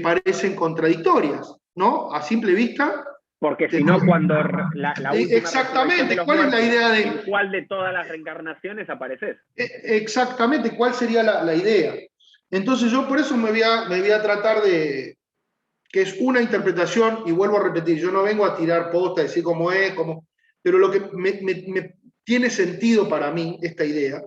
parecen contradictorias, ¿no? A simple vista. Porque si no, cuando la última... Exactamente, ¿cuál es la idea de...? ¿En cuál de todas las reencarnaciones apareces? Exactamente, ¿cuál sería la idea? Entonces yo por eso me voy a tratar de... que es una interpretación, y vuelvo a repetir, yo no vengo a tirar posta, a decir cómo es, pero lo que me tiene sentido para mí, esta idea.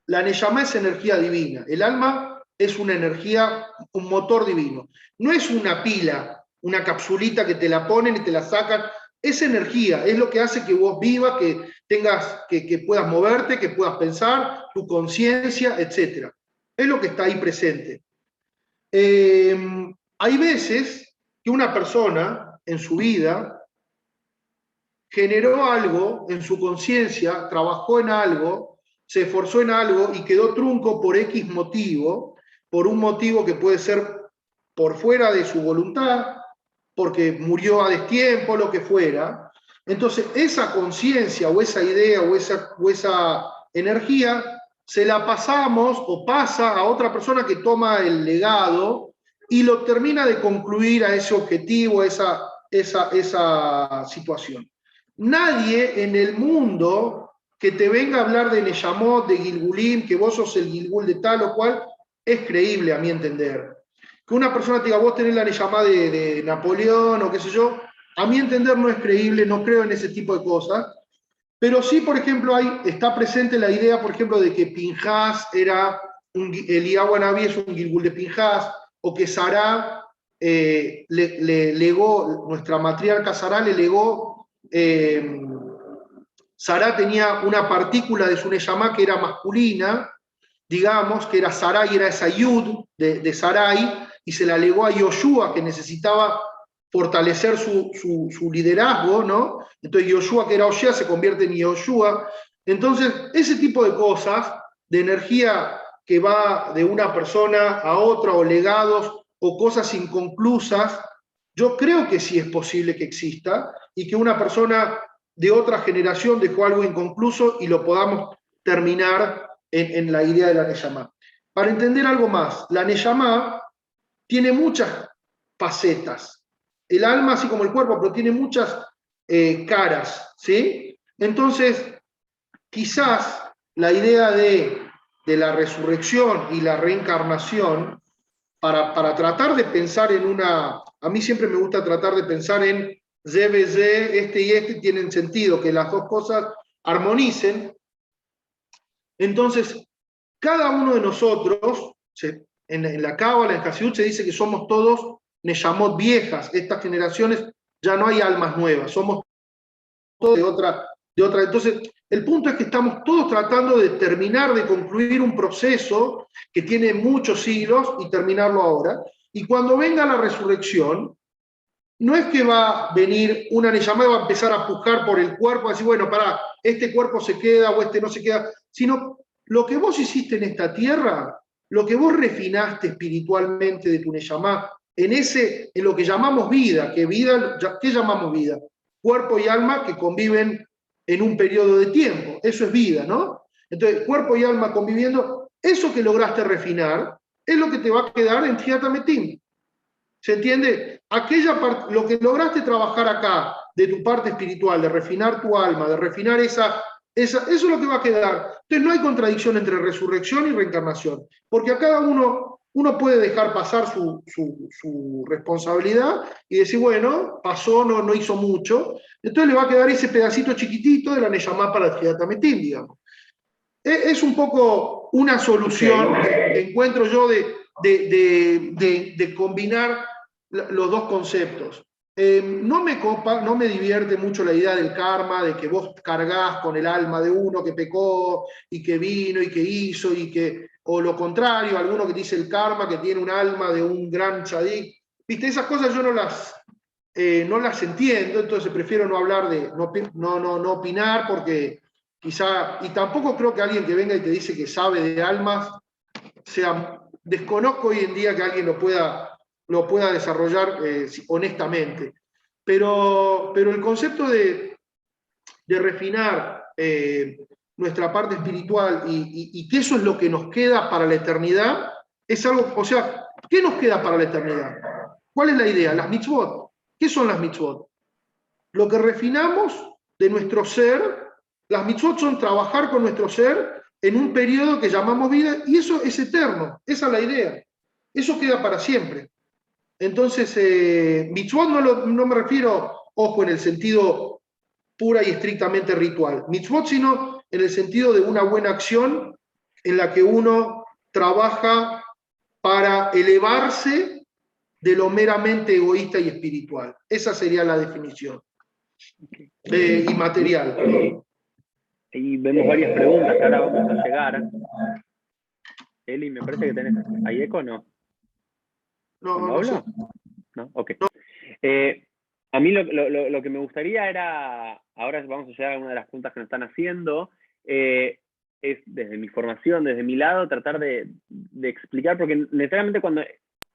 La Neyamá es energía divina, el alma es una energía, un motor divino. No es una pila, una capsulita que te la ponen y te la sacan. Es energía, es lo que hace que vos vivas, que puedas moverte, que puedas pensar, tu conciencia, etc. Es lo que está ahí presente. hay veces que una persona en su vida generó algo en su conciencia, trabajó en algo, se esforzó en algo y quedó trunco por X motivo, por un motivo que puede ser por fuera de su voluntad, porque murió a destiempo, lo que fuera. Entonces, esa conciencia o esa idea o esa energía se la pasamos o pasa a otra persona que toma el legado y lo termina de concluir a ese objetivo, a esa situación. Nadie en el mundo que te venga a hablar de Neyamot, de Gilgulim, que vos sos el Gilgul de tal o cual, es creíble a mi entender. Que una persona te diga, vos tenés la Neyamá de Napoleón o qué sé yo, a mi entender no es creíble, no creo en ese tipo de cosas. Pero sí, por ejemplo, está presente la idea, por ejemplo, de que Pinhás era, Eliyahu Anabí es un Gilgul de Pinhás, o que Sará le legó, nuestra matriarca Sará le legó, Sará tenía una partícula de su Neyamá que era masculina, digamos, que era Sarai, era esa Yud de Sarai, y se la legó a Yoshua, que necesitaba fortalecer su liderazgo, ¿no? Entonces Yoshua, que era Oshea, se convierte en Yoshua. Entonces, ese tipo de cosas, de energía que va de una persona a otra, o legados, o cosas inconclusas, yo creo que sí es posible que exista, y que una persona de otra generación dejó algo inconcluso y lo podamos terminar en la idea de la Neyamá. Para entender algo más, la Neyamá tiene muchas facetas. El alma, así como el cuerpo, pero tiene muchas caras, ¿sí? Entonces, quizás la idea de la resurrección y la reencarnación, para tratar de pensar en una... A mí siempre me gusta tratar de pensar en ZBZ, este y este tienen sentido, que las dos cosas armonicen. Entonces, cada uno de nosotros, en la Cábala, en Hasidut, se dice que somos todos Neyamot viejas. Estas generaciones ya no hay almas nuevas, somos todos de otra. Entonces, el punto es que estamos todos tratando de terminar, de concluir un proceso que tiene muchos siglos y terminarlo ahora. Y cuando venga la resurrección, no es que va a venir una Neyamá y va a empezar a pujar por el cuerpo, a decir, bueno, pará, este cuerpo se queda o este no se queda, sino lo que vos hiciste en esta tierra, lo que vos refinaste espiritualmente de tu Neyamá, en lo que llamamos vida, ¿qué llamamos vida? Cuerpo y alma que conviven en un periodo de tiempo, eso es vida, ¿no? Entonces, cuerpo y alma conviviendo, eso que lograste refinar es lo que te va a quedar en Tchiat HaMetim. ¿Se entiende? Lo que lograste trabajar acá, de tu parte espiritual, de refinar tu alma, de refinar eso es lo que va a quedar. Entonces no hay contradicción entre resurrección y reencarnación, porque a cada uno puede dejar pasar su responsabilidad y decir, bueno, pasó, no hizo mucho, entonces le va a quedar ese pedacito chiquitito de la Neyamá para el Tchiat HaMetim, digamos. Es un poco una solución que encuentro yo de combinar los dos conceptos. No me divierte mucho la idea del karma, de que vos cargás con el alma de uno que pecó y que vino y que hizo o lo contrario, alguno que dice el karma que tiene un alma de un gran tzadik. Viste, esas cosas yo no las entiendo, entonces prefiero no hablar no opinar porque quizá, y tampoco creo que alguien que venga y te dice que sabe de almas, desconozco hoy en día que alguien lo pueda desarrollar honestamente. Pero el concepto de refinar nuestra parte espiritual y que eso es lo que nos queda para la eternidad, es algo, o sea, ¿qué nos queda para la eternidad? ¿Cuál es la idea? Las mitzvot. ¿Qué son las mitzvot? Lo que refinamos de nuestro ser. Las mitzvot son trabajar con nuestro ser en un periodo que llamamos vida, y eso es eterno, esa es la idea. Eso queda para siempre. Entonces, mitzvot no me refiero, ojo, en el sentido pura y estrictamente ritual. Mitzvot, sino en el sentido de una buena acción en la que uno trabaja para elevarse de lo meramente egoísta y espiritual. Esa sería la definición. Y material. Y vemos varias preguntas que ahora vamos a llegar. Eli, me parece que tenés... ¿Hay eco o no? No, ¿Cuando no sé. hablo? ¿No? Ok. A mí lo que me gustaría era, ahora vamos a llegar a una de las preguntas que nos están haciendo, es desde mi formación, desde mi lado, tratar de explicar, porque necesariamente cuando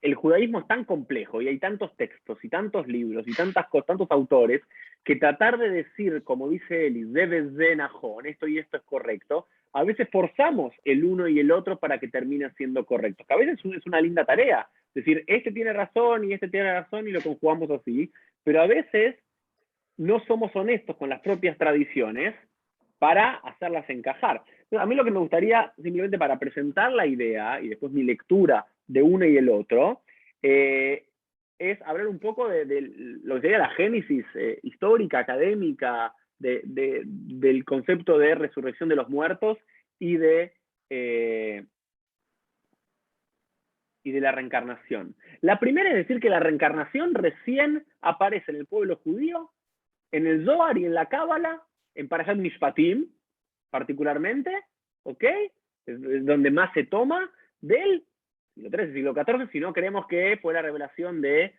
el judaísmo es tan complejo y hay tantos textos y tantos libros y tantos autores, que tratar de decir, como dice Eli, debes de Najón, esto y esto es correcto, a veces forzamos el uno y el otro para que terminen siendo correctos, que a veces es una linda tarea, decir, este tiene razón y este tiene razón y lo conjugamos así, pero a veces no somos honestos con las propias tradiciones para hacerlas encajar. Entonces, a mí lo que me gustaría, simplemente para presentar la idea y después mi lectura de uno y el otro, es hablar un poco de lo que sería la génesis histórica, académica, del concepto de resurrección de los muertos y y de la reencarnación. La primera es decir que la reencarnación recién aparece en el pueblo judío, en el Zohar y en la Cábala, en Parashat Mishpatim, particularmente, ¿ok? Es donde más se toma del siglo XIII, siglo XIV, si no creemos que fue la revelación de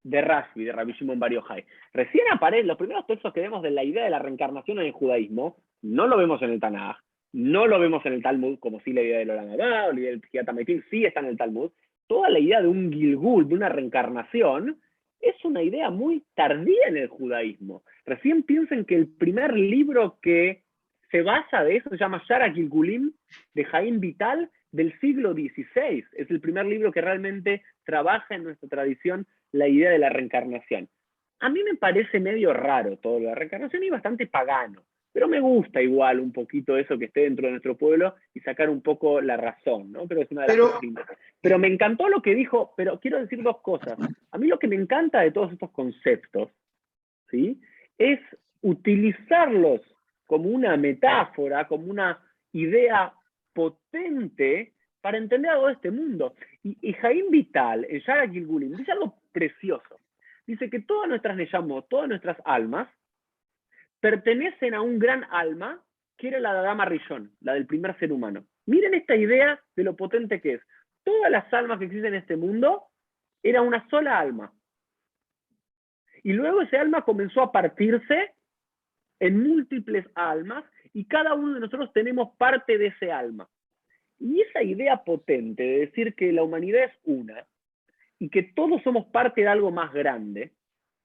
Rashbi, de Rabbi Shimon Bar Yochai. Recién aparecen los primeros textos que vemos de la idea de la reencarnación en el judaísmo, no lo vemos en el Tanaj, no lo vemos en el Talmud, como sí la idea del Olam Haba, o la idea del Tchiat HaMetim, sí está en el Talmud. Toda la idea de un Gilgul, de una reencarnación, es una idea muy tardía en el judaísmo. Recién piensen que el primer libro que se basa de eso se llama Shara Gilgulim, de Jaim Vital, del siglo XVI. Es el primer libro que realmente trabaja en nuestra tradición la idea de la reencarnación. A mí me parece medio raro todo lo de la reencarnación y bastante pagano, pero me gusta igual un poquito eso que esté dentro de nuestro pueblo y sacar un poco la razón, ¿no? Pero es una de las cosas lindas. Pero me encantó lo que dijo, pero quiero decir dos cosas. A mí lo que me encanta de todos estos conceptos, ¿sí? Es utilizarlos como una metáfora, como una idea potente para entender algo de este mundo. Y Jaim Vital, en Shara Gilgulim, dice algo precioso. Dice que todas nuestras Neyamot, todas nuestras almas, pertenecen a un gran alma que era la de Adama Rishon, la del primer ser humano. Miren esta idea de lo potente que es. Todas las almas que existen en este mundo era una sola alma. Y luego ese alma comenzó a partirse en múltiples almas y cada uno de nosotros tenemos parte de ese alma. Y esa idea potente de decir que la humanidad es una y que todos somos parte de algo más grande,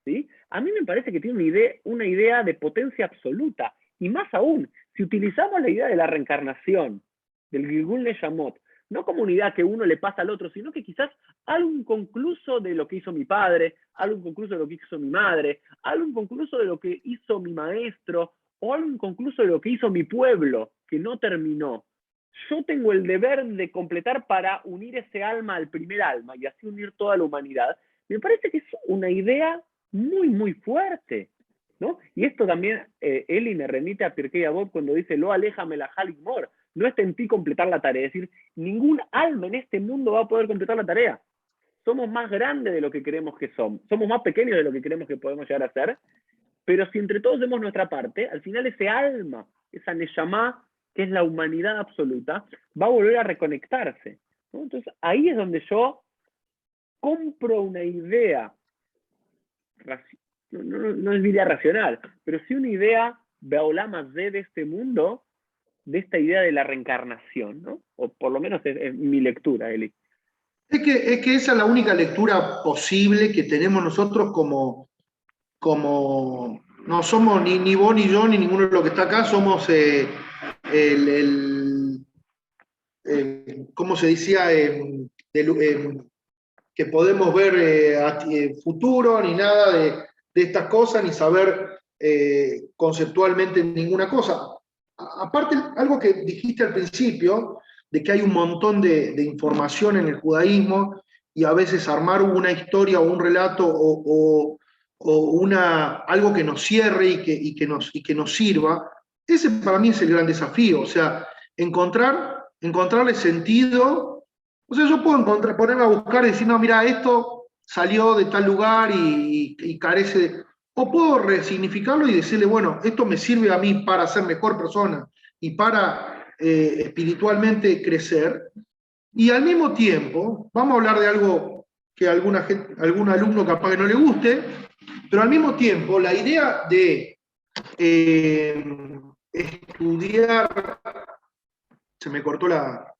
¿sí? A mí me parece que tiene una idea de potencia absoluta. Y más aún, si utilizamos la idea de la reencarnación, del Gilgul Neyamot, no como una idea que uno le pasa al otro, sino que quizás algo inconcluso de lo que hizo mi padre, algo inconcluso de lo que hizo mi madre, algo inconcluso de lo que hizo mi maestro, o algo inconcluso de lo que hizo mi pueblo, que no terminó. Yo tengo el deber de completar para unir ese alma al primer alma y así unir toda la humanidad. Me parece que es una idea muy, muy fuerte, ¿no? Y esto también, Eli me remite a Pirkei Avot cuando dice, lo aléjame la Haligmor, no está en ti completar la tarea, es decir, ningún alma en este mundo va a poder completar la tarea. Somos más grandes de lo que creemos que somos más pequeños de lo que creemos que podemos llegar a ser, pero si entre todos demos nuestra parte, al final ese alma, esa Neshama, que es la humanidad absoluta, va a volver a reconectarse, ¿no? Entonces ahí es donde yo compro una idea, no es idea racional, pero sí una idea Beolama de este mundo, de esta idea de la reencarnación, ¿no? O por lo menos es mi lectura, Eli. Es que esa es la única lectura posible que tenemos nosotros como no somos ni vos ni yo ni ninguno de los que está acá, somos ¿cómo se decía? Que podemos ver futuro ni nada de estas cosas, ni saber conceptualmente ninguna cosa. Aparte, algo que dijiste al principio, de que hay un montón de información en el judaísmo y a veces armar una historia o un relato o algo que nos cierre y que nos sirva, ese para mí es el gran desafío, o sea, encontrarle sentido. O sea, yo puedo ponerme a buscar y decir, no, mira, esto salió de tal lugar y carece de... O puedo resignificarlo y decirle, bueno, esto me sirve a mí para ser mejor persona y para espiritualmente crecer. Y al mismo tiempo, vamos a hablar de algo que a algún alumno capaz que no le guste, pero al mismo tiempo la idea de estudiar, se me cortó la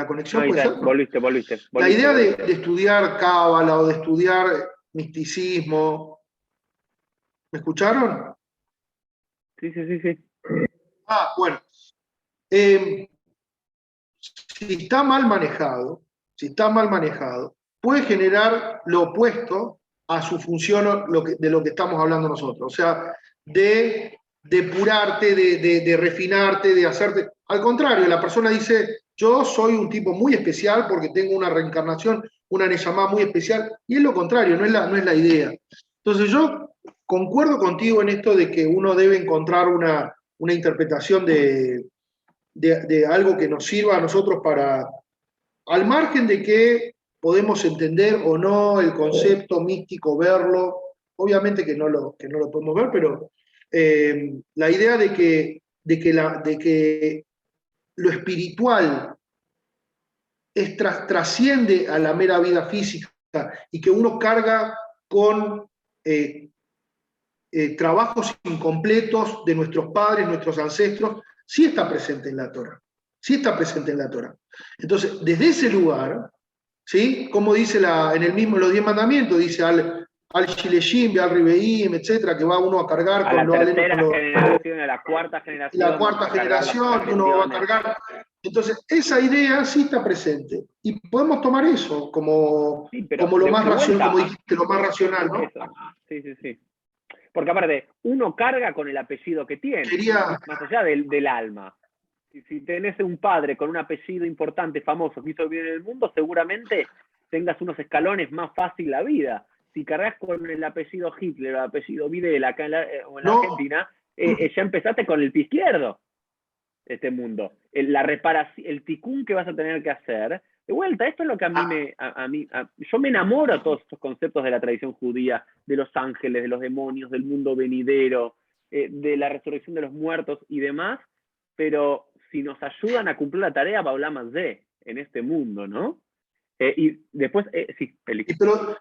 conexión, No, ¿puede ser? No. volviste. La idea de estudiar cábala o de estudiar misticismo, ¿me escucharon? Sí. Bueno, si está mal manejado, puede generar lo opuesto a su función de lo que estamos hablando nosotros. O sea, de depurarte, de refinarte, de hacerte. Al contrario, la persona dice, yo soy un tipo muy especial porque tengo una reencarnación, una Neyamá muy especial, y es lo contrario, no es la idea. Entonces yo concuerdo contigo en esto de que uno debe encontrar una interpretación de algo que nos sirva a nosotros para, al margen de que podemos entender o no el concepto místico, verlo, obviamente que no lo podemos ver, pero la idea de que lo espiritual trasciende a la mera vida física y que uno carga con trabajos incompletos de nuestros padres, nuestros ancestros, sí está presente en la Torah. Sí está presente en la Torah. Entonces, desde ese lugar, ¿sí? Como dice en el mismo, los 10 mandamientos, dice al Shileshim, al Ribeim, etcétera, que va uno a cargar A con la los tercera generación, a la cuarta generación. la cuarta generación, que uno va a cargar. Entonces, esa idea sí está presente. Y podemos tomar eso como, sí, pero como lo más racional, como vuelta, dijiste, lo más racional, ¿no? Eso. Sí. Porque aparte, uno carga con el apellido que tiene, más allá del alma. Si tenés un padre con un apellido importante, famoso, que hizo bien en el mundo, seguramente tengas unos escalones más fácil la vida. Si cargas con el apellido Hitler o el apellido Videla acá en la Argentina, ya empezaste con el pie izquierdo este mundo. La reparación, el ticún que vas a tener que hacer. De vuelta, esto es lo que yo me enamoro a todos estos conceptos de la tradición judía, de los ángeles, de los demonios, del mundo venidero, de la resurrección de los muertos y demás, pero si nos ayudan a cumplir la tarea, hablamos de en este mundo, ¿no? Y después, sí, Félix. Pero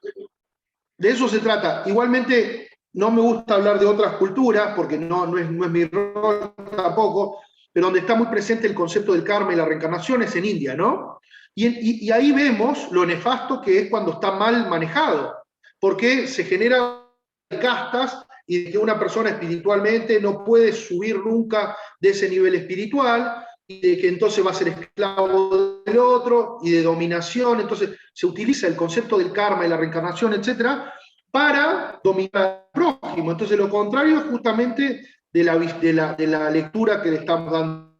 de eso se trata. Igualmente, no me gusta hablar de otras culturas, porque no es mi rol tampoco, pero donde está muy presente el concepto del karma y la reencarnación es en India, ¿no? Y ahí vemos lo nefasto que es cuando está mal manejado, porque se generan castas y que una persona espiritualmente no puede subir nunca de ese nivel espiritual, y de que entonces va a ser esclavo del otro y de dominación. Entonces se utiliza el concepto del karma y la reencarnación, etcétera, para dominar al prójimo. Entonces lo contrario es justamente de la lectura que le estamos dando.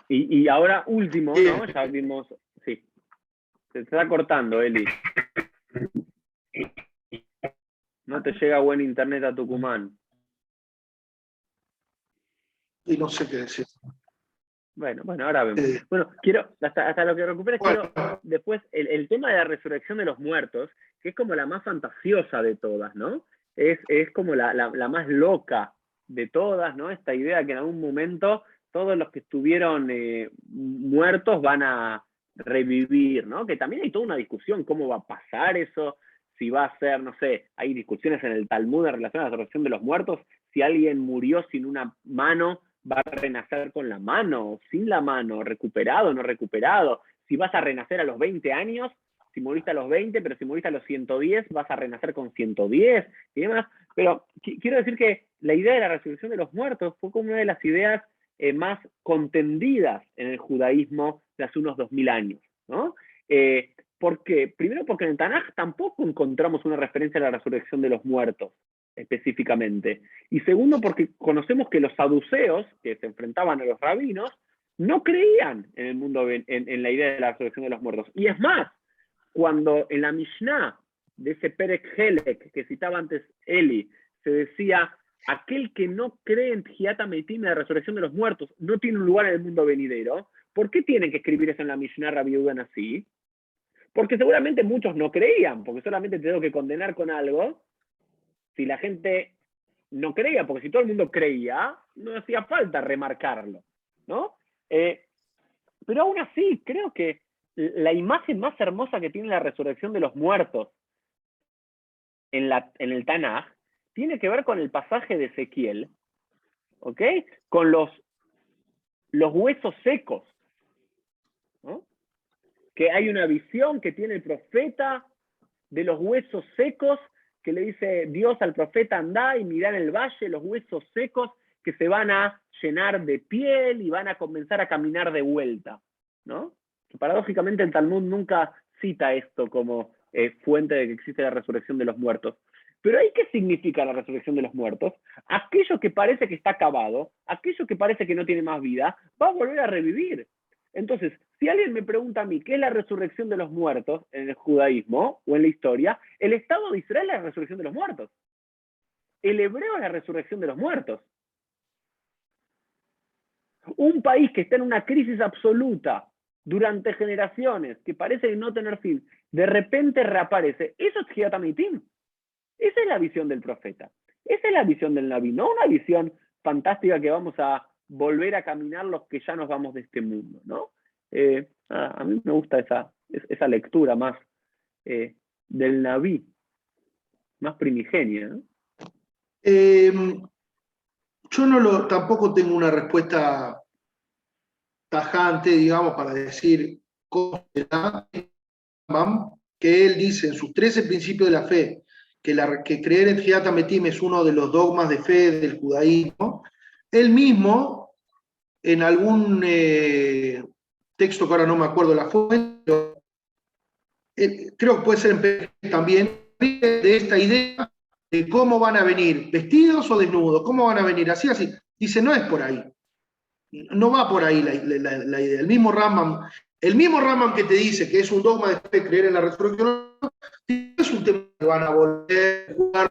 Y ahora último, ¿no? Ya vimos, sí, se está cortando, Eli. No te llega buen internet a Tucumán. Y no sé qué decir. Bueno, ahora vemos. Bueno, quiero, hasta lo que recuperes, quiero después el tema de la resurrección de los muertos, que es como la más fantasiosa de todas, ¿no? Es como la más loca de todas, ¿no? Esta idea que en algún momento todos los que estuvieron muertos van a revivir, ¿no? Que también hay toda una discusión, cómo va a pasar eso, si va a ser, no sé, hay discusiones en el Talmud en relación a la resurrección de los muertos, si alguien murió sin una mano, va a renacer con la mano, sin la mano, recuperado, no recuperado. Si vas a renacer a los 20 años, si moriste a los 20, pero si moriste a los 110, vas a renacer con 110 y demás. Pero quiero decir que la idea de la resurrección de los muertos fue como una de las ideas más contendidas en el judaísmo de hace unos 2000 años, ¿no? ¿Por qué? Primero porque en el Tanaj tampoco encontramos una referencia a la resurrección de los muertos específicamente. Y segundo, porque conocemos que los saduceos, que se enfrentaban a los rabinos, no creían en el mundo, en la idea de la resurrección de los muertos. Y es más, cuando en la Mishnah de ese Perek Helek que citaba antes Eli, se decía, aquel que no cree en Tjiata Meitim, la resurrección de los muertos, no tiene un lugar en el mundo venidero. ¿Por qué tienen que escribir eso en la Mishnah Rabbi Yehuda así? Porque seguramente muchos no creían, porque solamente tengo que condenar con algo si la gente no creía, porque si todo el mundo creía, no hacía falta remarcarlo, ¿no? Pero aún así, creo que la imagen más hermosa que tiene la resurrección de los muertos en el Tanaj tiene que ver con el pasaje de Ezequiel, ¿ok? Con los huesos secos, ¿no? Que hay una visión que tiene el profeta de los huesos secos, que le dice Dios al profeta, andá y mirá en el valle los huesos secos que se van a llenar de piel y van a comenzar a caminar de vuelta, ¿no? Que paradójicamente el Talmud nunca cita esto como fuente de que existe la resurrección de los muertos. Pero ahí, ¿qué significa la resurrección de los muertos? Aquello que parece que está acabado, aquello que parece que no tiene más vida, va a volver a revivir. Entonces, si alguien me pregunta a mí qué es la resurrección de los muertos en el judaísmo o en la historia, el Estado de Israel es la resurrección de los muertos. El hebreo es la resurrección de los muertos. Un país que está en una crisis absoluta durante generaciones, que parece no tener fin, de repente reaparece. Eso es Tjiat HaMeitim. Esa es la visión del profeta. Esa es la visión del Naví, no una visión fantástica que vamos a volver a caminar los que ya nos vamos de este mundo, ¿no? A mí me gusta esa lectura más del Naví, más primigenia, ¿no? Yo tampoco tengo una respuesta tajante, digamos, para decir cómo será, que él dice en sus 13 principios de la fe, que creer en Tjiat HaMeitim es uno de los dogmas de fe del judaísmo. Él mismo, en algún texto que ahora no me acuerdo la fuente, pero creo que puede ser en también, de esta idea de cómo van a venir, vestidos o desnudos, cómo van a venir, así, así. Dice, no es por ahí. No va por ahí la idea. El mismo Rambam que te dice que es un dogma de fe creer en la resurrección, es un tema que van a volver a jugar.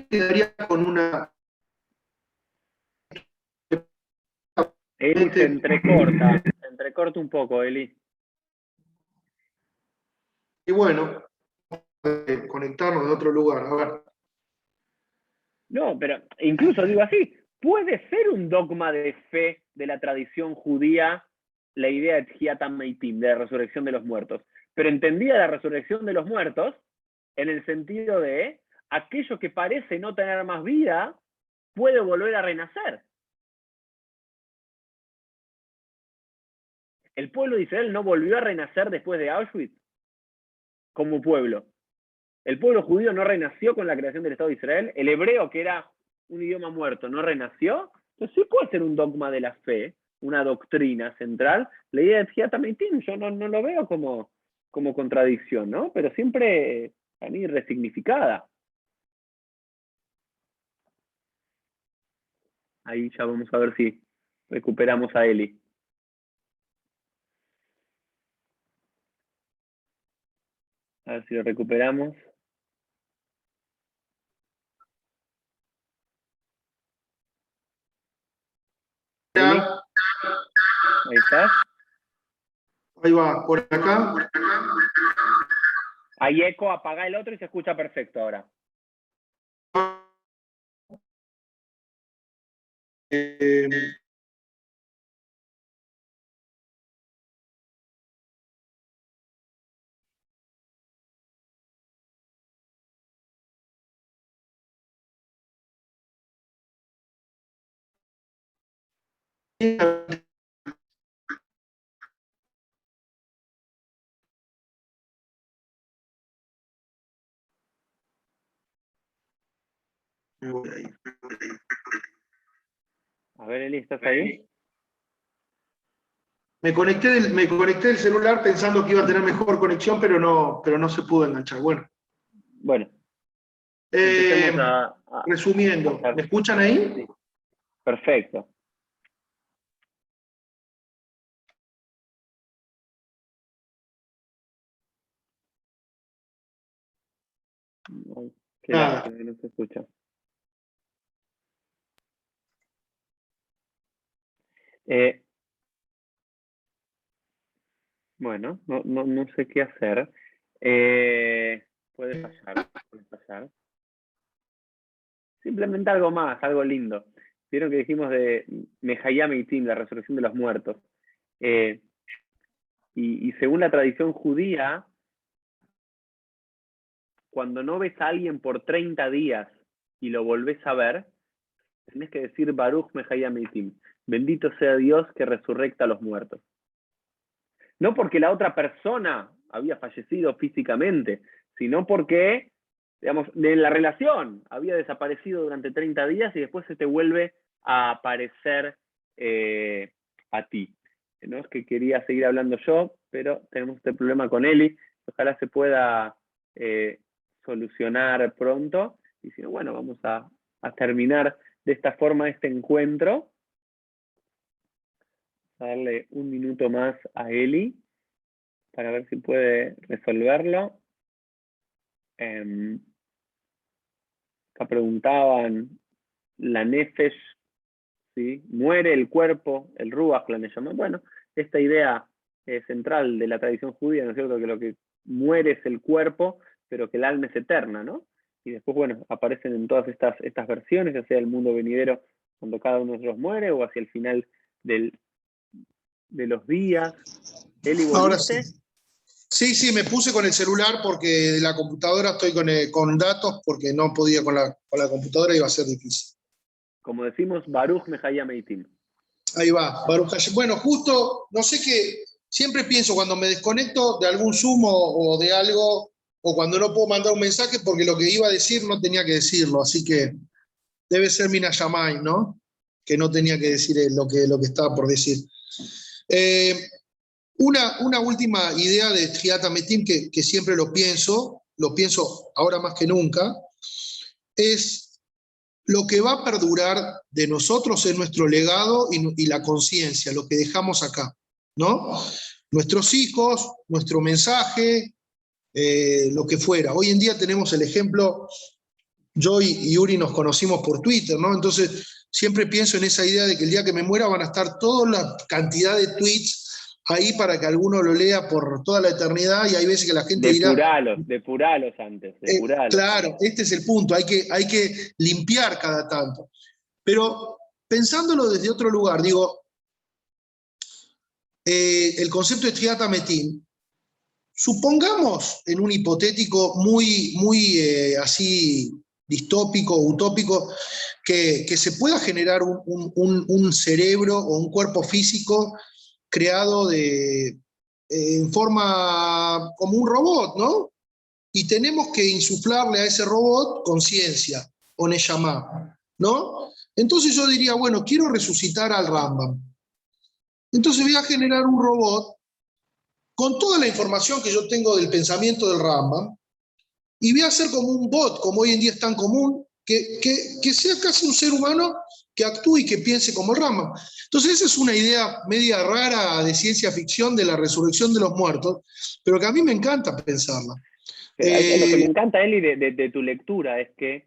Quedaría con una. Eli se entrecorta un poco, Eli. Y bueno, conectarnos de otro lugar. A ver. No, pero incluso digo así, puede ser un dogma de fe de la tradición judía la idea de Tjiat HaMeitim, de la resurrección de los muertos, pero entendía la resurrección de los muertos en el sentido de aquello que parece no tener más vida puede volver a renacer. El pueblo de Israel no volvió a renacer después de Auschwitz como pueblo. El pueblo judío no renació con la creación del Estado de Israel. El hebreo, que era un idioma muerto, no renació. Entonces sí puede ser un dogma de la fe, una doctrina central. La idea de Tjiat HaMeitim, yo no lo veo como contradicción, ¿no? Pero siempre a mí resignificada. Ahí ya vamos a ver si recuperamos a Eli. A ver si lo recuperamos. Eli, ahí estás. Ahí va, por acá. Hay eco, apaga el otro y se escucha perfecto ahora. A ver, Eli, ¿estás ahí? Me conecté del celular pensando que iba a tener mejor conexión, pero no se pudo enganchar. Bueno. Bueno, empecemos resumiendo, ¿me escuchan ahí? Sí. Perfecto. Qué lástima que no se escucha. Bueno, no sé qué hacer. Puede fallar, puede fallar. Simplemente algo más, algo lindo. Vieron que dijimos de Mejayá Meitim, la resurrección de los muertos. Y según la tradición judía, cuando no ves a alguien por 30 días y lo volvés a ver, tenés que decir Baruch Mejayá Meitim. Bendito sea Dios que resurrecta a los muertos. No porque la otra persona había fallecido físicamente, sino porque, digamos, en la relación había desaparecido durante 30 días y después se te vuelve a aparecer a ti. No es que quería seguir hablando yo, pero tenemos este problema con Eli. Ojalá se pueda solucionar pronto. Y si no, bueno, vamos a terminar de esta forma este encuentro. A darle un minuto más a Eli para ver si puede resolverlo. Acá preguntaban, la nefesh, ¿sí? Muere el cuerpo, el ruach, la neshama. Bueno, esta idea central de la tradición judía, ¿no es cierto? Que lo que muere es el cuerpo, pero que el alma es eterna, ¿no? Y después, bueno, aparecen en todas estas versiones, ya sea el mundo venidero, cuando cada uno de nosotros muere, o hacia el final de los días. Eli, ¿volviste? Ahora sí. Sí, me puse con el celular porque de la computadora estoy con datos, porque no podía con la computadora, iba a ser difícil. Como decimos, Baruch Mejayá Meitim. Ahí va, Baruch Hashem. Bueno, justo, no sé qué, siempre pienso cuando me desconecto de algún Zoom o de algo, o cuando no puedo mandar un mensaje, porque lo que iba a decir no tenía que decirlo, así que debe ser Mina Yamay, ¿no? Que no tenía que decir lo que estaba por decir. Una última idea de Tjiat HaMetim que siempre lo pienso ahora más que nunca, es lo que va a perdurar de nosotros es nuestro legado y la conciencia, lo que dejamos acá, ¿no? Nuestros hijos, nuestro mensaje, lo que fuera. Hoy en día tenemos el ejemplo, yo y Yuri nos conocimos por Twitter, ¿no? Entonces siempre pienso en esa idea de que el día que me muera van a estar toda la cantidad de tweets ahí para que alguno lo lea por toda la eternidad, y hay veces que la gente dirá... Depuralos antes, depuralos. Claro, este es el punto, hay que limpiar cada tanto. Pero pensándolo desde otro lugar, digo, el concepto de Tjiat HaMetim, supongamos en un hipotético muy así distópico, utópico, que se pueda generar un cerebro o un cuerpo físico creado en forma como un robot, ¿no? Y tenemos que insuflarle a ese robot conciencia, o Neshama, ¿no? Entonces yo diría, bueno, quiero resucitar al Rambam. Entonces voy a generar un robot con toda la información que yo tengo del pensamiento del Rambam, y voy a hacer como un bot, como hoy en día es tan común, que sea casi un ser humano que actúe y que piense como el Rambam. Entonces esa es una idea media rara de ciencia ficción de la resurrección de los muertos, pero que a mí me encanta pensarla. Lo que me encanta, Eli, de tu lectura es que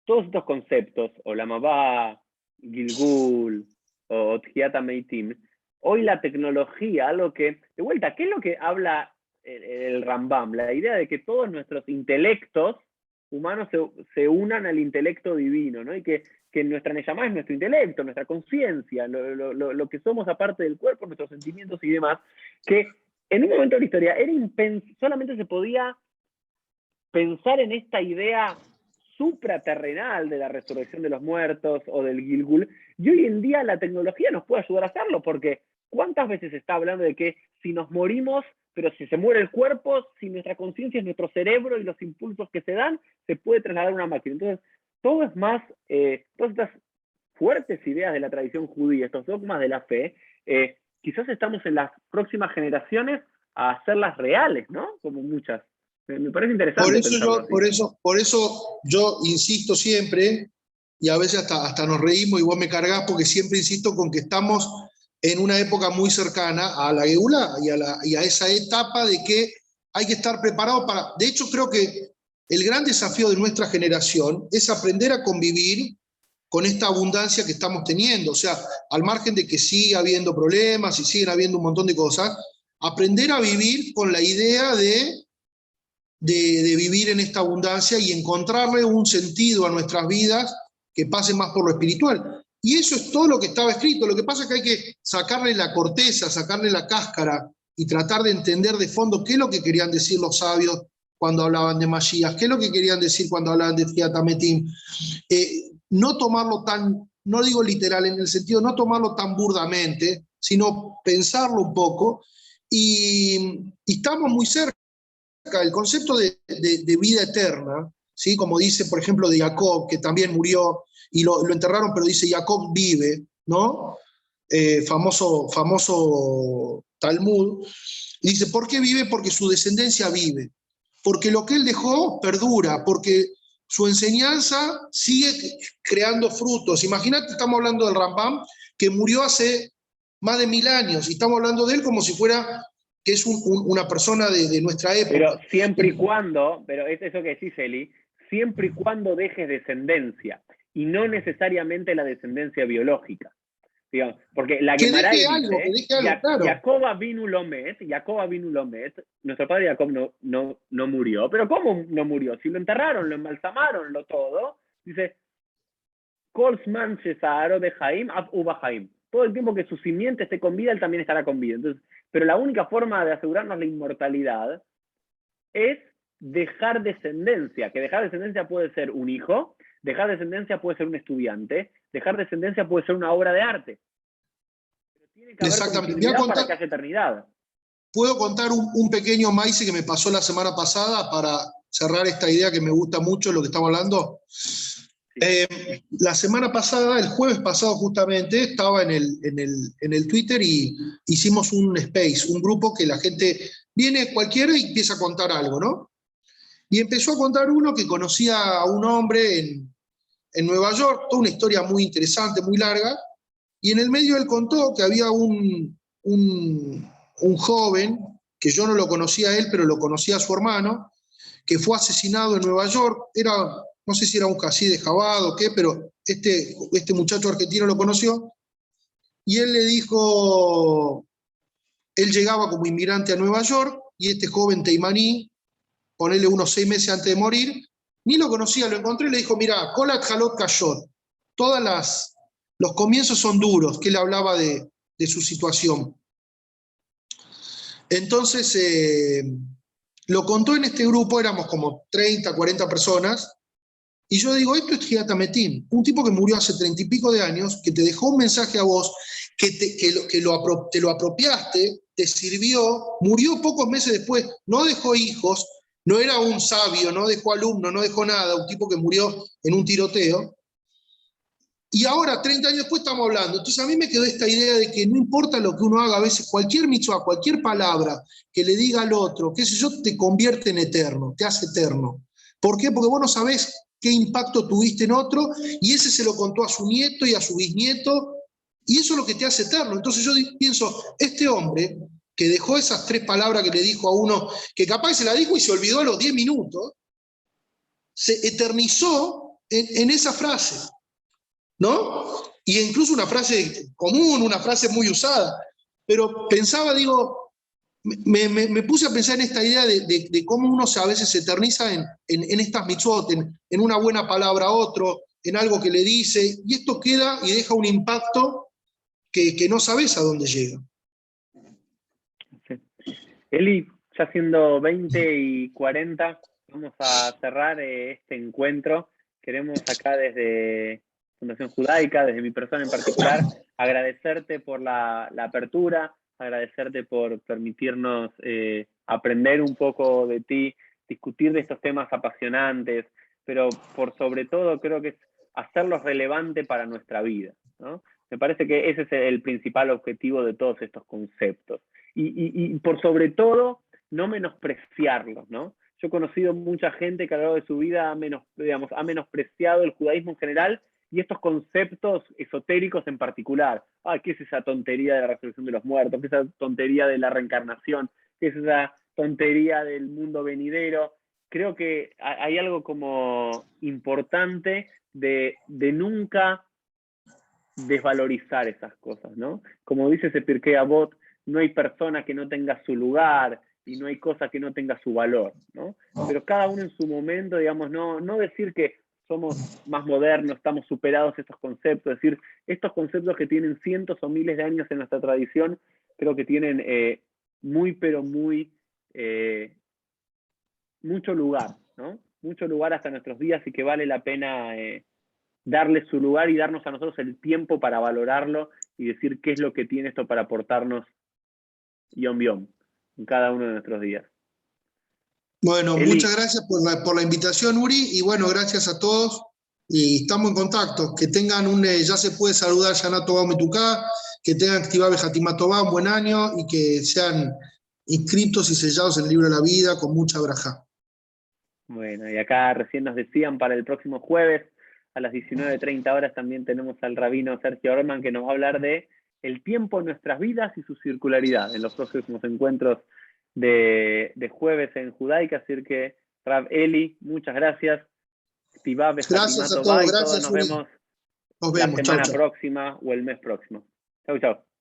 todos estos conceptos, o la Mabá, Gilgul, o Tjiat HaMeitim, hoy la tecnología, algo que, de vuelta, ¿qué es lo que habla el Rambam? La idea de que todos nuestros intelectos humanos se unan al intelecto divino, ¿no? Y que nuestra Neshama es nuestro intelecto, nuestra conciencia, lo que somos aparte del cuerpo, nuestros sentimientos y demás, que en un momento de la historia solamente se podía pensar en esta idea supraterrenal de la resurrección de los muertos o del Gilgul, y hoy en día la tecnología nos puede ayudar a hacerlo, porque ¿cuántas veces se está hablando de que si nos morimos, pero si se muere el cuerpo, si nuestra conciencia es nuestro cerebro y los impulsos que se dan, se puede trasladar a una máquina? Entonces, todo es más, todas estas fuertes ideas de la tradición judía, estos dogmas de la fe, quizás estamos en las próximas generaciones a hacerlas reales, ¿no? Como muchas. Me parece interesante. Por eso yo insisto siempre, y a veces hasta nos reímos y vos me cargás, porque siempre insisto con que estamos en una época muy cercana a la Geulá y a esa etapa de que hay que estar preparado para... De hecho, creo que el gran desafío de nuestra generación es aprender a convivir con esta abundancia que estamos teniendo. O sea, al margen de que siga habiendo problemas y siguen habiendo un montón de cosas, aprender a vivir con la idea de de vivir en esta abundancia y encontrarle un sentido a nuestras vidas que pase más por lo espiritual. Y eso es todo lo que estaba escrito. Lo que pasa es que hay que sacarle la corteza, sacarle la cáscara y tratar de entender de fondo qué es lo que querían decir los sabios cuando hablaban de Mashiach, qué es lo que querían decir cuando hablaban de Tziat HaMetim. No tomarlo tan, no digo literal en el sentido, no tomarlo tan burdamente, sino pensarlo un poco. Y estamos muy cerca. El concepto de vida eterna, ¿sí? Como dice, por ejemplo, de Jacob, que también murió y lo enterraron, pero dice Jacob vive, ¿no? Famoso Talmud. Y dice, ¿por qué vive? Porque su descendencia vive. Porque lo que él dejó perdura, porque su enseñanza sigue creando frutos. Imagínate, estamos hablando del Rambam, que murió hace más de 1000 años, y estamos hablando de él como si fuera que es una persona de nuestra época. Pero siempre y cuando, pero es eso que decís, Eli, siempre y cuando dejes descendencia, y no necesariamente la descendencia biológica. Digamos, porque la Gemara dice, claro. Jacob Avinu Lomet, nuestro padre Jacob no murió. Pero ¿cómo no murió? Si lo enterraron, lo embalsamaron, lo todo. Dice, Kolzman Shesaro de Jaim, Ab Uba Jaim. Todo el tiempo que su simiente esté con vida, él también estará con vida. Entonces, pero la única forma de asegurarnos la inmortalidad es dejar descendencia, que dejar descendencia puede ser un hijo, dejar descendencia puede ser un estudiante, dejar descendencia puede ser una obra de arte. Pero tiene que haber continuidad para que haya eternidad. Puedo contar un pequeño maíz que me pasó la semana pasada para cerrar esta idea que me gusta mucho, lo que estamos hablando. Sí. La semana pasada, el jueves pasado justamente, estaba en el Twitter y hicimos un space, un grupo que la gente viene cualquiera y empieza a contar algo, ¿no? Y empezó a contar uno que conocía a un hombre en Nueva York, toda una historia muy interesante, muy larga, y en el medio él contó que había un joven, que yo no lo conocía a él, pero lo conocía a su hermano, que fue asesinado en Nueva York. No sé si era un casí de Jabad o qué, pero este muchacho argentino lo conoció, y él le dijo, él llegaba como inmigrante a Nueva York, y este joven teimaní, ponele unos 6 meses antes de morir, ni lo conocía, lo encontré y le dijo, mirá, Kolat Halot Kashot, los comienzos son duros, que él hablaba de su situación. Entonces, lo contó en este grupo, éramos como 30, 40 personas, y yo digo, esto es Tziat HaMetim, un tipo que murió hace 30 y pico de años, que te dejó un mensaje a vos, que te lo apropiaste, te sirvió, murió pocos meses después, no dejó hijos, no era un sabio, no dejó alumnos, no dejó nada, un tipo que murió en un tiroteo. Y ahora, 30 años después, estamos hablando. Entonces a mí me quedó esta idea de que no importa lo que uno haga, a veces cualquier mitzvah, cualquier palabra que le diga al otro, qué sé yo, te convierte en eterno, te hace eterno. ¿Por qué? Porque vos no sabés qué impacto tuviste en otro, y ese se lo contó a su nieto y a su bisnieto, y eso es lo que te hace eterno. Entonces yo pienso, este hombre que dejó esas 3 palabras que le dijo a uno, que capaz se la dijo y se olvidó a los 10 minutos, se eternizó en esa frase, ¿no? Y incluso una frase común, una frase muy usada. Pero pensaba, digo, me puse a pensar en esta idea de cómo uno a veces se eterniza en estas mitzvot, en una buena palabra a otro, en algo que le dice, y esto queda y deja un impacto que no sabes a dónde llega. Sí. Eli, ya siendo 20 y 40, vamos a cerrar este encuentro. Queremos acá desde Fundación Judaica, desde mi persona en particular, agradecerte por la apertura, agradecerte por permitirnos aprender un poco de ti, discutir de estos temas apasionantes, pero por sobre todo creo que es hacerlos relevante para nuestra vida, ¿no? Me parece que ese es el principal objetivo de todos estos conceptos. Y por sobre todo, no menospreciarlos, ¿no? Yo he conocido mucha gente que a lo largo de su vida ha menospreciado el judaísmo en general y estos conceptos esotéricos en particular. ¿Qué es esa tontería de la resurrección de los muertos? ¿Qué es esa tontería de la reencarnación? ¿Qué es esa tontería del mundo venidero? Creo que hay algo como importante de nunca desvalorizar esas cosas, ¿no? Como dice ese Pirkei Avot, no hay persona que no tenga su lugar, y no hay cosa que no tenga su valor, ¿no? Pero cada uno en su momento, digamos, no decir que somos más modernos, estamos superados estos conceptos, es decir, estos conceptos que tienen cientos o miles de años en nuestra tradición, creo que tienen pero muy mucho lugar, ¿no? Mucho lugar hasta nuestros días y que vale la pena darle su lugar y darnos a nosotros el tiempo para valorarlo y decir qué es lo que tiene esto para aportarnos Yom Yom en cada uno de nuestros días. Bueno, Eli, muchas gracias por la invitación, Uri, y bueno, gracias a todos, y estamos en contacto. Que tengan ya se puede saludar Shana Tobá Metuká, que tengan activado Bejatimá Tobá, un buen año, y que sean inscritos y sellados en el libro de la vida con mucha braja. bueno, y acá recién nos decían para el próximo jueves a las 19:30 horas también tenemos al rabino Sergio Orman que nos va a hablar de el tiempo en nuestras vidas y su circularidad en los próximos encuentros de jueves en Judaica. Así que, Rab Eli, muchas gracias. Tibá, Bejatimá Gracias a Tobá todos, y todos gracias, nos Uri. vemos Nos la vemos, chau, semana chau. próxima o el mes próximo. Chau, chau.